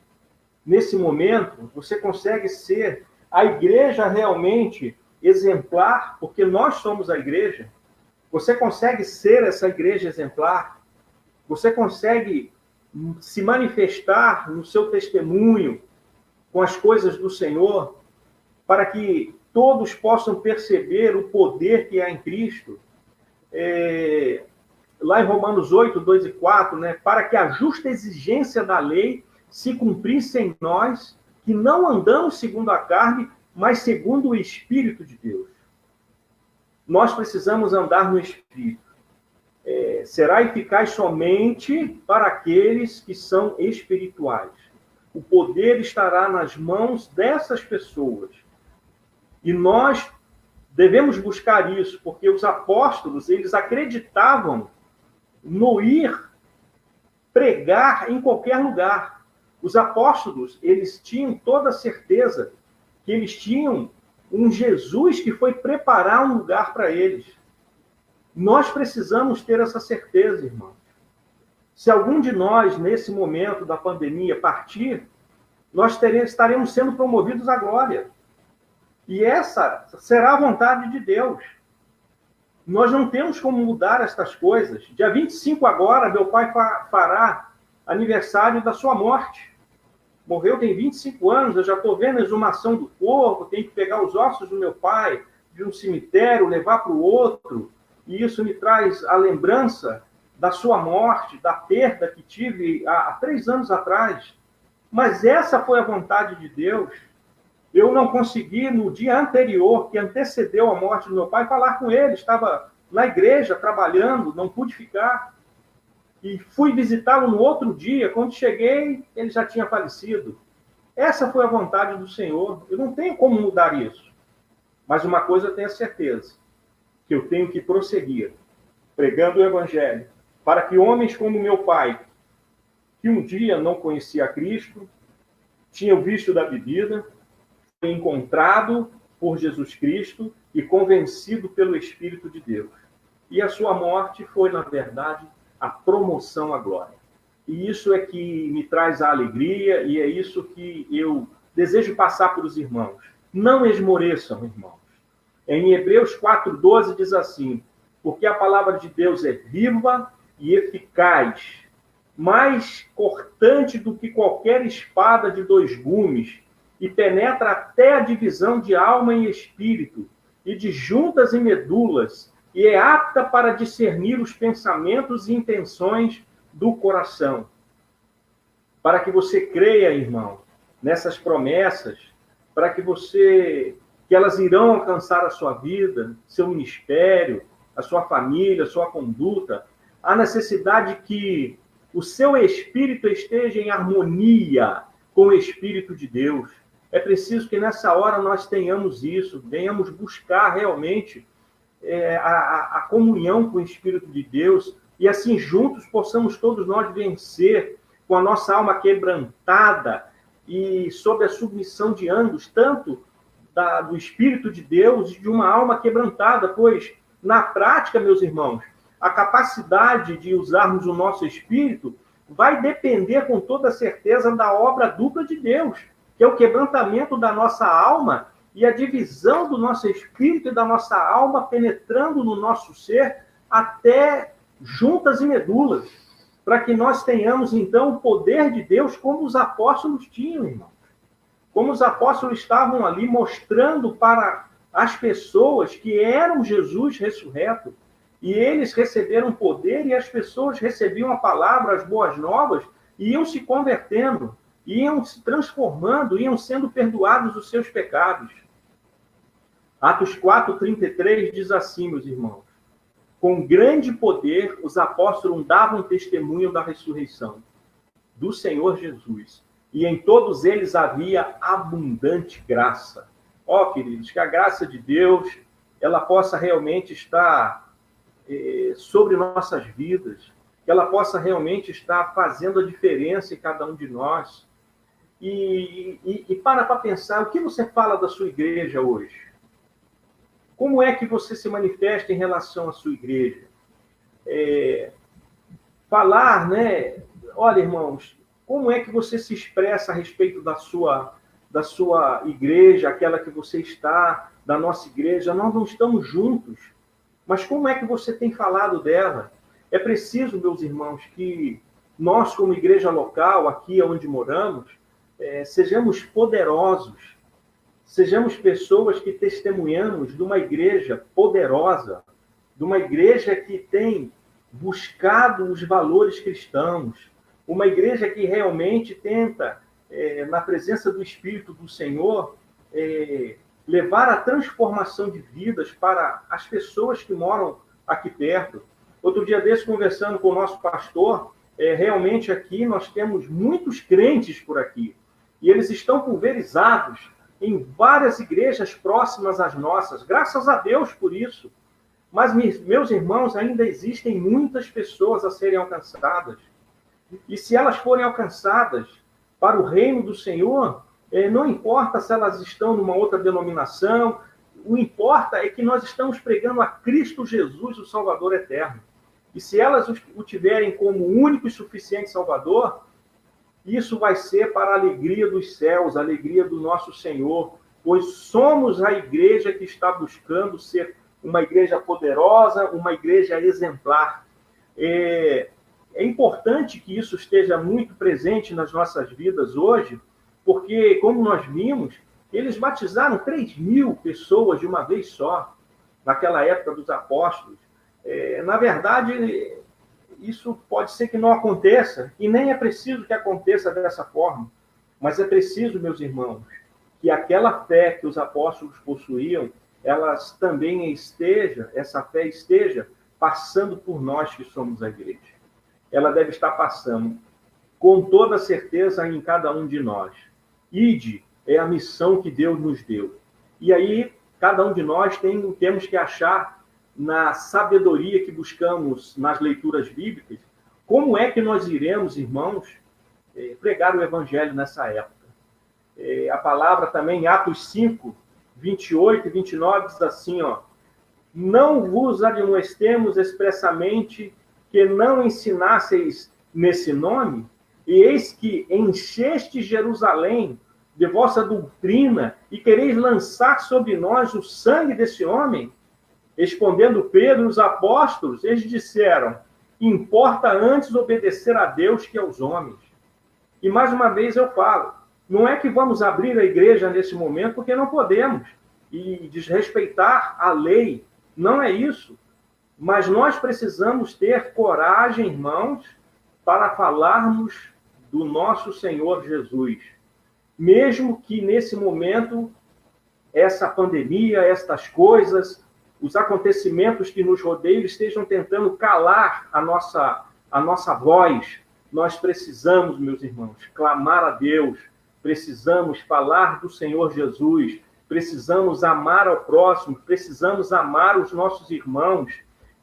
nesse momento? Você consegue ser a igreja realmente exemplar? Porque nós somos a igreja. Você consegue ser essa igreja exemplar? Você consegue se manifestar no seu testemunho com as coisas do Senhor, para que todos possam perceber o poder que há em Cristo? Lá em Romanos 8, 2 e 4, né, para que a justa exigência da lei se cumprisse em nós, que não andamos segundo a carne, mas segundo o Espírito de Deus. Nós precisamos andar no Espírito. Será eficaz somente para aqueles que são espirituais. O poder estará nas mãos dessas pessoas. E nós devemos buscar isso, porque os apóstolos, eles acreditavam no ir pregar em qualquer lugar. Os apóstolos, eles tinham toda a certeza que eles tinham um Jesus que foi preparar um lugar para eles. Nós precisamos ter essa certeza, irmãos. Se algum de nós, nesse momento da pandemia, partir, nós estaremos sendo promovidos à glória. E essa será a vontade de Deus. Nós não temos como mudar estas coisas. Dia 25 agora, meu pai fará aniversário da sua morte. Morreu tem 25 anos, eu já estou vendo a exumação do corpo, tenho que pegar os ossos do meu pai de um cemitério, levar para o outro. E isso me traz a lembrança da sua morte, da perda que tive há 3 anos atrás. Mas essa foi a vontade de Deus. Eu não consegui, no dia anterior, que antecedeu a morte do meu pai, falar com ele. Estava na igreja, trabalhando, não pude ficar. E fui visitá-lo no outro dia. Quando cheguei, ele já tinha falecido. Essa foi a vontade do Senhor. Eu não tenho como mudar isso. Mas uma coisa eu tenho a certeza, que eu tenho que prosseguir, pregando o Evangelho, para que homens como meu pai, que um dia não conhecia Cristo, tinham visto da bebida, encontrado por Jesus Cristo e convencido pelo Espírito de Deus. E a sua morte foi, na verdade, a promoção à glória. E isso é que me traz a alegria e é isso que eu desejo passar para os irmãos. Não esmoreçam, irmãos. Em Hebreus 4:12 diz assim: porque a palavra de Deus é viva e eficaz, mais cortante do que qualquer espada de 2 gumes, e penetra até a divisão de alma e espírito, e de juntas e medulas, e é apta para discernir os pensamentos e intenções do coração. Para que você creia, irmão, nessas promessas, para que elas irão alcançar a sua vida, seu ministério, a sua família, a sua conduta, há necessidade que o seu espírito esteja em harmonia com o Espírito de Deus. É preciso que nessa hora nós tenhamos isso, venhamos buscar realmente a comunhão com o Espírito de Deus e assim juntos possamos todos nós vencer com a nossa alma quebrantada e sob a submissão de ambos, tanto do Espírito de Deus e de uma alma quebrantada, pois na prática, meus irmãos, a capacidade de usarmos o nosso espírito vai depender com toda certeza da obra dupla de Deus, que é o quebrantamento da nossa alma e a divisão do nosso espírito e da nossa alma penetrando no nosso ser até juntas e medulas, para que nós tenhamos, então, o poder de Deus como os apóstolos tinham, irmãos. Como os apóstolos estavam ali mostrando para as pessoas que eram Jesus ressurreto, e eles receberam poder e as pessoas recebiam a palavra, as boas novas, e iam se convertendo, iam se transformando, iam sendo perdoados os seus pecados. Atos 4:33 diz assim, meus irmãos: com grande poder, os apóstolos davam testemunho da ressurreição do Senhor Jesus. E em todos eles havia abundante graça. Ó, queridos, que a graça de Deus, ela possa realmente estar sobre nossas vidas, que ela possa realmente estar fazendo a diferença em cada um de nós. E para pensar, o que você fala da sua igreja hoje? Como é que você se manifesta em relação à sua igreja? Falar, né? Olha, irmãos, como é que você se expressa a respeito da sua igreja, aquela que você está, da nossa igreja? Nós não estamos juntos, mas como é que você tem falado dela? É preciso, meus irmãos, que nós, como igreja local, aqui onde moramos, sejamos poderosos, sejamos pessoas que testemunhamos de uma igreja poderosa, de uma igreja que tem buscado os valores cristãos, uma igreja que realmente tenta, na presença do Espírito do Senhor, levar a transformação de vidas para as pessoas que moram aqui perto. Outro dia desse, conversando com o nosso pastor, realmente aqui nós temos muitos crentes por aqui, e eles estão pulverizados em várias igrejas próximas às nossas, graças a Deus por isso. Mas, meus irmãos, ainda existem muitas pessoas a serem alcançadas. E se elas forem alcançadas para o reino do Senhor, não importa se elas estão numa outra denominação, o importa é que nós estamos pregando a Cristo Jesus, o Salvador eterno. E se elas o tiverem como único e suficiente Salvador, isso vai ser para a alegria dos céus, a alegria do nosso Senhor, pois somos a igreja que está buscando ser uma igreja poderosa, uma igreja exemplar. É importante que isso esteja muito presente nas nossas vidas hoje, porque, como nós vimos, eles batizaram 3.000 pessoas de uma vez só, naquela época dos apóstolos. Na verdade, isso pode ser que não aconteça, e nem é preciso que aconteça dessa forma, mas é preciso, meus irmãos, que aquela fé que os apóstolos possuíam, essa fé esteja passando por nós que somos a igreja. Ela deve estar passando, com toda certeza, em cada um de nós. Ide é a missão que Deus nos deu. E aí, cada um de nós temos que achar, na sabedoria que buscamos nas leituras bíblicas, como é que nós iremos, irmãos, pregar o evangelho nessa época. A palavra também, em Atos 5, 28 e 29, diz assim, ó: não vos admoestemos expressamente que não ensinasseis nesse nome, e eis que encheste Jerusalém de vossa doutrina e quereis lançar sobre nós o sangue desse homem? Respondendo Pedro e os apóstolos, eles disseram: importa antes obedecer a Deus que aos homens. E mais uma vez eu falo, não é que vamos abrir a igreja nesse momento porque não podemos, e desrespeitar a lei, não é isso. Mas nós precisamos ter coragem, irmãos, para falarmos do nosso Senhor Jesus. Mesmo que nesse momento, essa pandemia, estas coisas, os acontecimentos que nos rodeiam estejam tentando calar a nossa voz. Nós precisamos, meus irmãos, clamar a Deus, precisamos falar do Senhor Jesus, precisamos amar ao próximo, precisamos amar os nossos irmãos.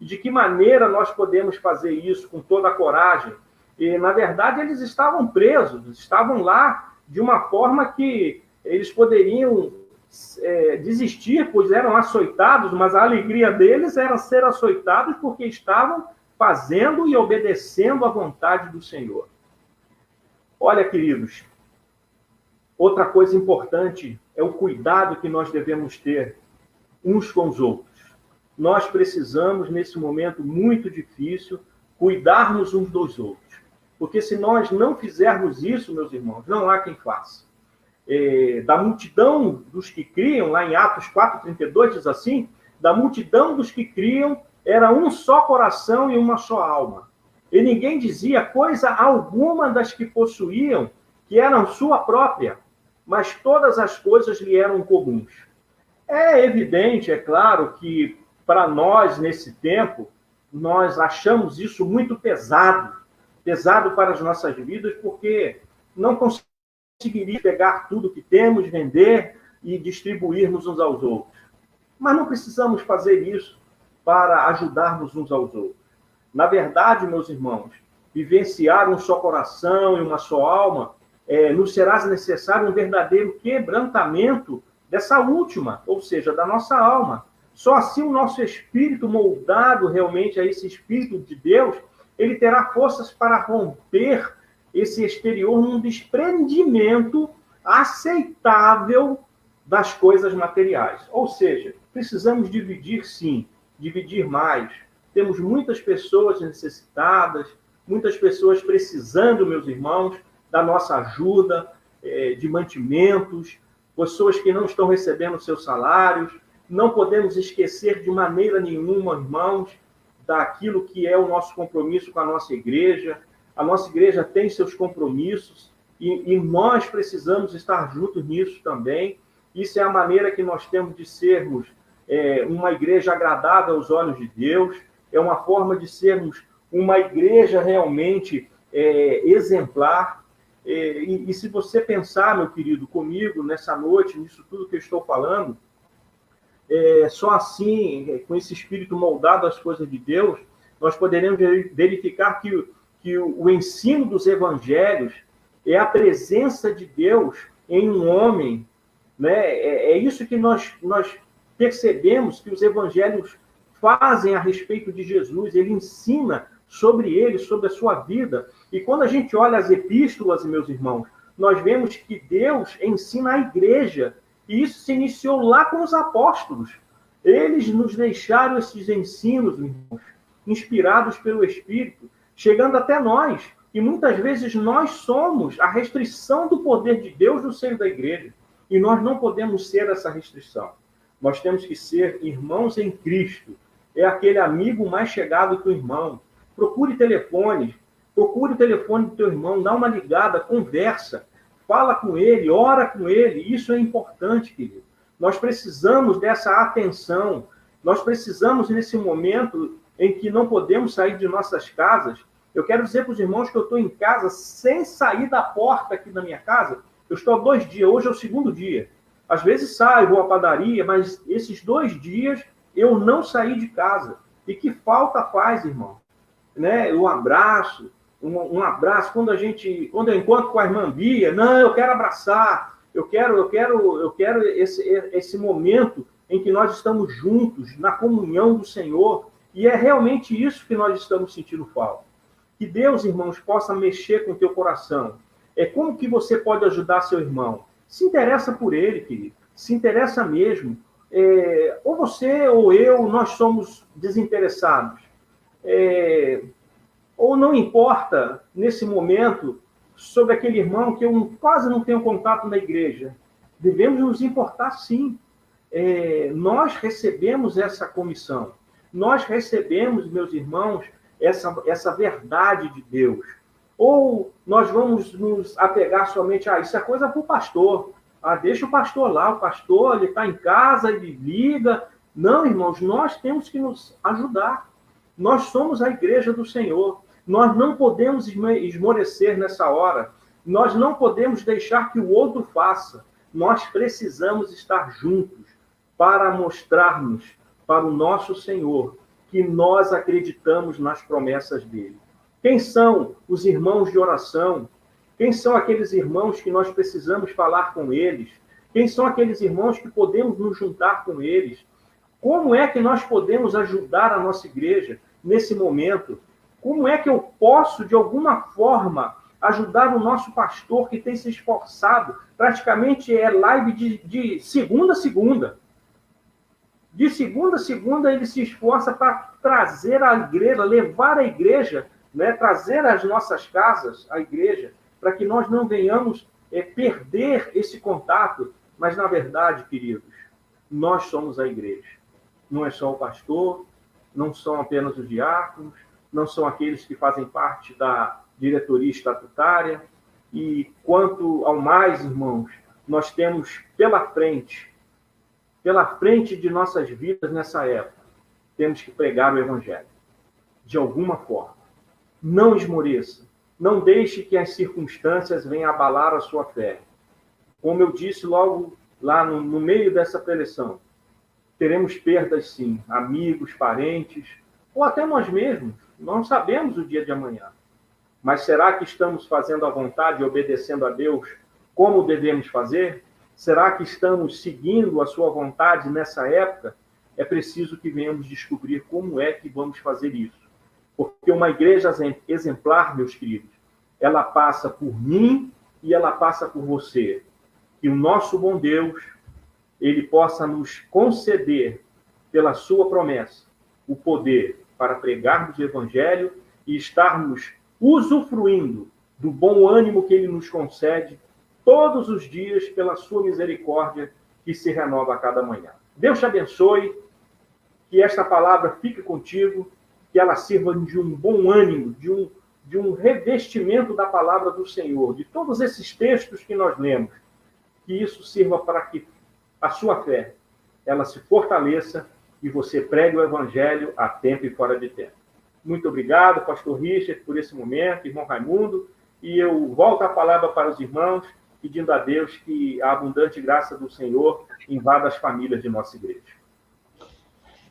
E de que maneira nós podemos fazer isso com toda a coragem? E, na verdade, eles estavam presos, estavam lá de uma forma que eles poderiam desistir, pois eram açoitados, mas a alegria deles era ser açoitados porque estavam fazendo e obedecendo à vontade do Senhor. Olha, queridos, outra coisa importante é o cuidado que nós devemos ter uns com os outros. Nós precisamos, nesse momento muito difícil, cuidarmos uns dos outros. Porque se nós não fizermos isso, meus irmãos, não há quem faça. Da multidão dos que criam, lá em Atos 4:32 diz assim, da multidão dos que criam era um só coração e uma só alma. E ninguém dizia coisa alguma das que possuíam, que eram sua própria, mas todas as coisas lhe eram comuns. É evidente, é claro, que para nós, nesse tempo, nós achamos isso muito pesado para as nossas vidas, porque não conseguiríamos pegar tudo que temos, vender e distribuirmos uns aos outros. Mas não precisamos fazer isso para ajudarmos uns aos outros. Na verdade, meus irmãos, vivenciar um só coração e uma só alma, nos será necessário um verdadeiro quebrantamento dessa última, ou seja, da nossa alma. Só assim o nosso espírito, moldado realmente a esse Espírito de Deus, ele terá forças para romper esse exterior num desprendimento aceitável das coisas materiais. Ou seja, precisamos dividir sim, dividir mais. Temos muitas pessoas necessitadas, muitas pessoas precisando, meus irmãos, da nossa ajuda, de mantimentos, pessoas que não estão recebendo seus salários. Não podemos esquecer de maneira nenhuma, irmãos, daquilo que é o nosso compromisso com a nossa igreja. A nossa igreja tem seus compromissos e nós precisamos estar juntos nisso também. Isso é a maneira que nós temos de sermos uma igreja agradável aos olhos de Deus, é uma forma de sermos uma igreja realmente exemplar. E se você pensar, meu querido, comigo nessa noite, nisso tudo que eu estou falando, só assim, com esse espírito moldado às coisas de Deus, nós poderemos verificar que o ensino dos evangelhos é a presença de Deus em um homem, né? É isso que nós percebemos que os evangelhos fazem a respeito de Jesus. Ele ensina sobre ele, sobre a sua vida. E quando a gente olha as epístolas, meus irmãos, nós vemos que Deus ensina a igreja. E isso se iniciou lá com os apóstolos. Eles nos deixaram esses ensinos, irmãos, inspirados pelo Espírito, chegando até nós. E muitas vezes nós somos a restrição do poder de Deus no seio da igreja. E nós não podemos ser essa restrição. Nós temos que ser irmãos em Cristo. É aquele amigo mais chegado que o irmão. Procure o telefone do teu irmão, dá uma ligada, conversa, fala com ele, ora com ele. Isso é importante, querido. Nós precisamos dessa atenção. Nós precisamos, nesse momento em que não podemos sair de nossas casas. Eu quero dizer para os irmãos que eu estou em casa sem sair da porta aqui da minha casa. Eu estou há 2 dias, hoje é o 2º dia. Às vezes saio, vou à padaria, mas esses 2 dias eu não saí de casa. E que falta faz, irmão? Né? Um abraço, quando eu encontro com a irmã Bia, não, eu quero abraçar, eu quero esse momento em que nós estamos juntos, na comunhão do Senhor, e é realmente isso que nós estamos sentindo falta. Que Deus, irmãos, possa mexer com o teu coração. Como que você pode ajudar seu irmão? Se interessa por ele, querido, se interessa mesmo. Ou você ou eu, nós somos desinteressados. Ou não importa, nesse momento, sobre aquele irmão que eu quase não tenho contato na igreja. Devemos nos importar, sim. Nós recebemos essa comissão. Nós recebemos, meus irmãos, essa verdade de Deus. Ou nós vamos nos apegar somente a isso é coisa para o pastor. Deixa o pastor lá, o pastor ele está em casa, ele liga. Não, irmãos, nós temos que nos ajudar. Nós somos a igreja do Senhor. Nós não podemos esmorecer nessa hora. Nós não podemos deixar que o outro faça. Nós precisamos estar juntos para mostrarmos para o nosso Senhor que nós acreditamos nas promessas dele. Quem são os irmãos de oração? Quem são aqueles irmãos que nós precisamos falar com eles? Quem são aqueles irmãos que podemos nos juntar com eles? Como é que nós podemos ajudar a nossa igreja nesse momento? Como é que eu posso, de alguma forma, ajudar o nosso pastor que tem se esforçado? Praticamente é live de segunda a segunda. De segunda a segunda ele se esforça para trazer a igreja, levar a igreja, né? Trazer às nossas casas a igreja, para que nós não venhamos perder esse contato. Mas, na verdade, queridos, nós somos a igreja. Não é só o pastor, não são apenas os diáconos, não são aqueles que fazem parte da diretoria estatutária. E quanto ao mais, irmãos, nós temos pela frente de nossas vidas nessa época, temos que pregar o Evangelho. de alguma forma. Não esmoreça. Não deixe que as circunstâncias venham abalar a sua fé. Como eu disse logo lá no meio dessa preleção, teremos perdas sim, amigos, parentes, ou até nós mesmos. Não sabemos o dia de amanhã. Mas será que estamos fazendo a vontade e obedecendo a Deus como devemos fazer? Será que estamos seguindo a sua vontade nessa época? É preciso que venhamos descobrir como é que vamos fazer isso. Porque uma igreja exemplar, meus queridos, ela passa por mim e ela passa por você. Que o nosso bom Deus, ele possa nos conceder, pela sua promessa, o poder para pregarmos o Evangelho e estarmos usufruindo do bom ânimo que ele nos concede todos os dias pela sua misericórdia que se renova a cada manhã. Deus te abençoe, que esta palavra fique contigo, que ela sirva de um bom ânimo, de um revestimento da palavra do Senhor, de todos esses textos que nós lemos, que isso sirva para que a sua fé, ela se fortaleça e você pregue o Evangelho a tempo e fora de tempo. Muito obrigado, pastor Richard, por esse momento, irmão Raimundo, e eu volto a palavra para os irmãos, pedindo a Deus que a abundante graça do Senhor invada as famílias de nossa igreja.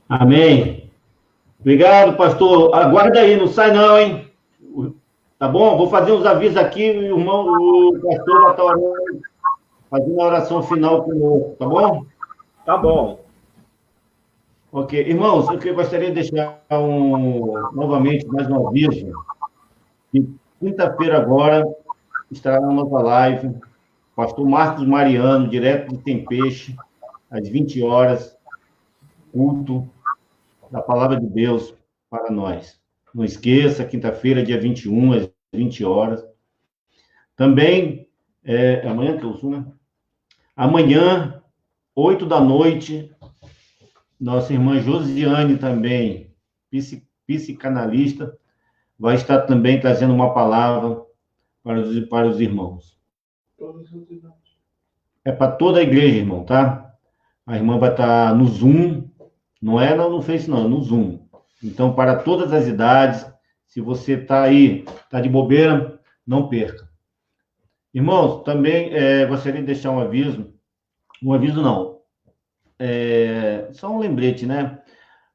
Amém. Obrigado, pastor. Aguarda aí, não sai não, hein? Tá bom? Vou fazer uns avisos aqui, o pastor vai estar orando, fazendo a oração final conosco, tá bom? Tá bom. Ok. Irmãos, eu gostaria de deixar novamente mais um aviso. Que quinta-feira agora estará na nossa live, pastor Marcos Mariano, direto de Tempeixe, às 20 horas, culto da Palavra de Deus para nós. Não esqueça, quinta-feira, dia 21, às 20 horas. Também, amanhã que eu sou, né? Amanhã, 8 da noite, nossa irmã Josiane também, psicanalista, vai estar também trazendo uma palavra para os irmãos. É para toda a igreja, irmão, tá? A irmã vai estar no Zoom, não é no Face, não, é no Zoom. Então, para todas as idades, se você está aí, está de bobeira, não perca. Irmãos, também gostaria de deixar um aviso não, só um lembrete, né?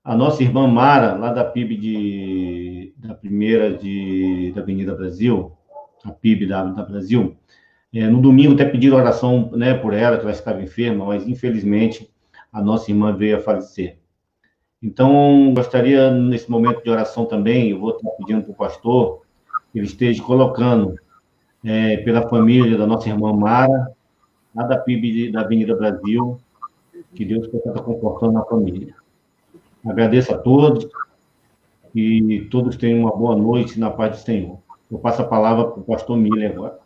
A nossa irmã Mara, lá da PIB da da Avenida Brasil, a PIB da Brasil, no domingo até pediram oração, né, por ela, que ela estava enferma, mas infelizmente a nossa irmã veio a falecer. Então, gostaria, nesse momento de oração também, eu vou estar pedindo para o pastor que ele esteja colocando pela família da nossa irmã Mara, lá da PIB da Avenida Brasil, que Deus possa estar confortando a família. Agradeço a todos e todos tenham uma boa noite na paz do Senhor. Eu passo a palavra para o pastor Miller agora.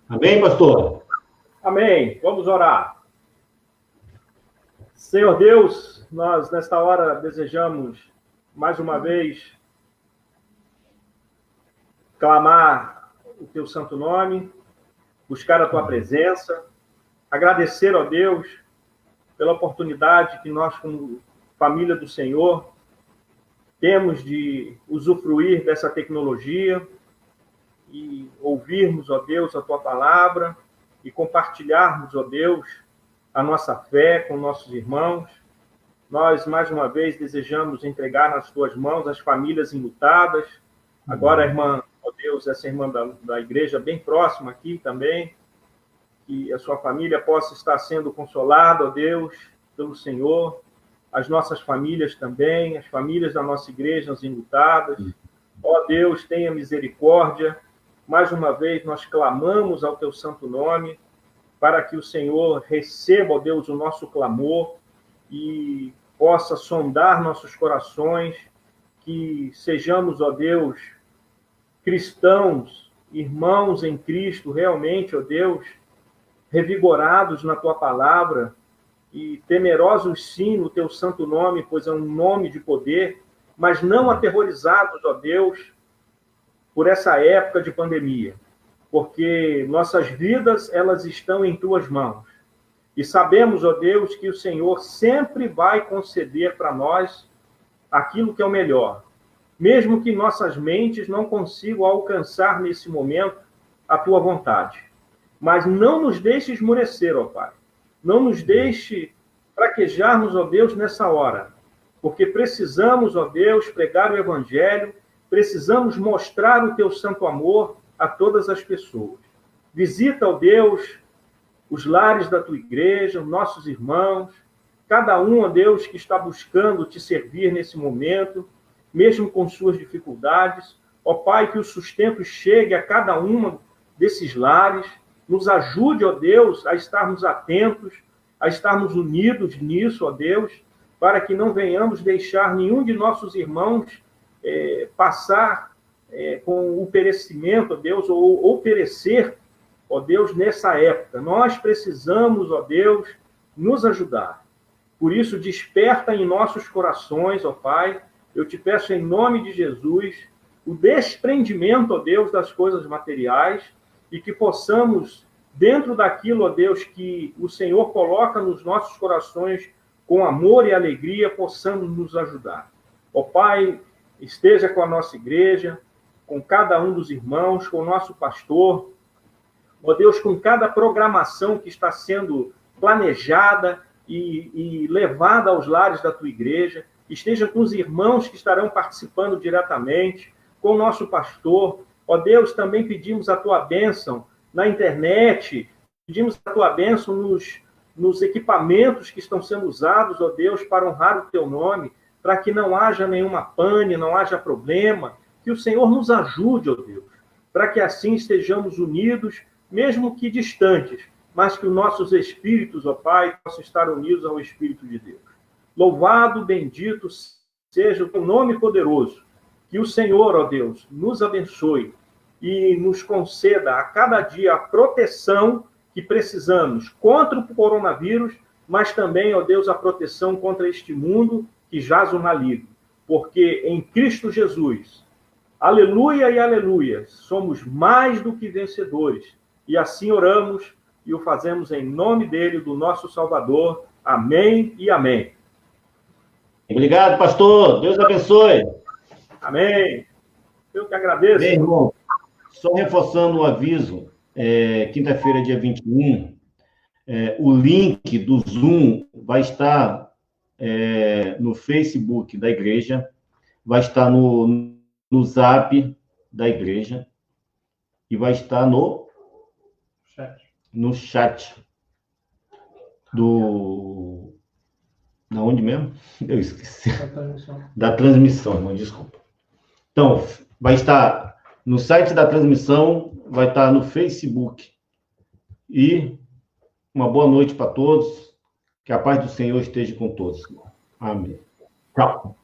Amém, pastor? Amém. Vamos orar. Senhor Deus, nós nesta hora desejamos mais uma vez clamar o teu santo nome, buscar a tua presença, agradecer, ó Deus, pela oportunidade que nós, como família do Senhor, temos de usufruir dessa tecnologia e ouvirmos, ó Deus, a tua palavra e compartilharmos, ó Deus, a nossa fé com nossos irmãos. Nós, mais uma vez, desejamos entregar nas tuas mãos as famílias enlutadas. Agora, a irmã, ó Deus, essa irmã da igreja bem próxima aqui também, que a sua família possa estar sendo consolada, ó Deus, pelo Senhor. As nossas famílias também, as famílias da nossa igreja, as enlutadas. Ó Deus, tenha misericórdia. Mais uma vez, nós clamamos ao teu santo nome para que o Senhor receba, ó Deus, o nosso clamor e possa sondar nossos corações, que sejamos, ó Deus, cristãos, irmãos em Cristo, realmente, ó Deus, revigorados na tua palavra e temerosos, sim, no teu santo nome, pois é um nome de poder, mas não aterrorizados, ó Deus, por essa época de pandemia. porque nossas vidas, elas estão em tuas mãos. E sabemos, ó Deus, que o Senhor sempre vai conceder para nós aquilo que é o melhor, mesmo que nossas mentes não consigam alcançar nesse momento a tua vontade. Mas não nos deixe esmorecer, ó Pai. Não nos deixe fraquejarmos, ó Deus, nessa hora, porque precisamos, ó Deus, pregar o Evangelho, precisamos mostrar o teu santo amor a todas as pessoas. Visita, ó Deus, os lares da tua igreja, nossos irmãos, cada um, ó Deus, que está buscando te servir nesse momento, mesmo com suas dificuldades. Ó Pai, que o sustento chegue a cada uma desses lares, nos ajude, ó Deus, a estarmos atentos, a estarmos unidos nisso, ó Deus, para que não venhamos deixar nenhum de nossos irmãos passar com o perecimento, ó Deus, ou perecer, ó Deus, nessa época. Nós precisamos, ó Deus, nos ajudar. Por isso, desperta em nossos corações, ó Pai, eu te peço em nome de Jesus, o desprendimento, ó Deus, das coisas materiais, e que possamos, dentro daquilo, ó Deus, que o Senhor coloca nos nossos corações, com amor e alegria, possamos nos ajudar. Ó Pai, esteja com a nossa igreja, com cada um dos irmãos, com o nosso pastor, ó Deus, com cada programação que está sendo planejada e levada aos lares da tua igreja, esteja com os irmãos que estarão participando diretamente, com o nosso pastor. Ó Deus, também pedimos a tua bênção na internet, pedimos a tua bênção nos equipamentos que estão sendo usados, ó Deus, para honrar o teu nome, para que não haja nenhuma pane, não haja problema, que o Senhor nos ajude, ó Deus, para que assim estejamos unidos, mesmo que distantes, mas que os nossos espíritos, ó Pai, possam estar unidos ao Espírito de Deus. Louvado, bendito seja o teu nome poderoso. Que o Senhor, ó Deus, nos abençoe e nos conceda a cada dia a proteção que precisamos contra o coronavírus, mas também, ó Deus, a proteção contra este mundo que jaz o maligno. Porque em Cristo Jesus, aleluia e aleluia, somos mais do que vencedores. E assim oramos e o fazemos em nome dele, do nosso Salvador. Amém e amém. Obrigado, pastor. Deus abençoe. Amém. Eu que agradeço. Bem, irmão, só reforçando o aviso, quinta-feira, dia 21, o link do Zoom vai estar no Facebook da igreja, vai estar no Zap da igreja e vai estar no chat do... Na onde mesmo? Eu esqueci. Da transmissão, irmão, desculpa. Então, vai estar no site da transmissão, vai estar no Facebook. E uma boa noite para todos. Que a paz do Senhor esteja com todos. Amém. Tchau.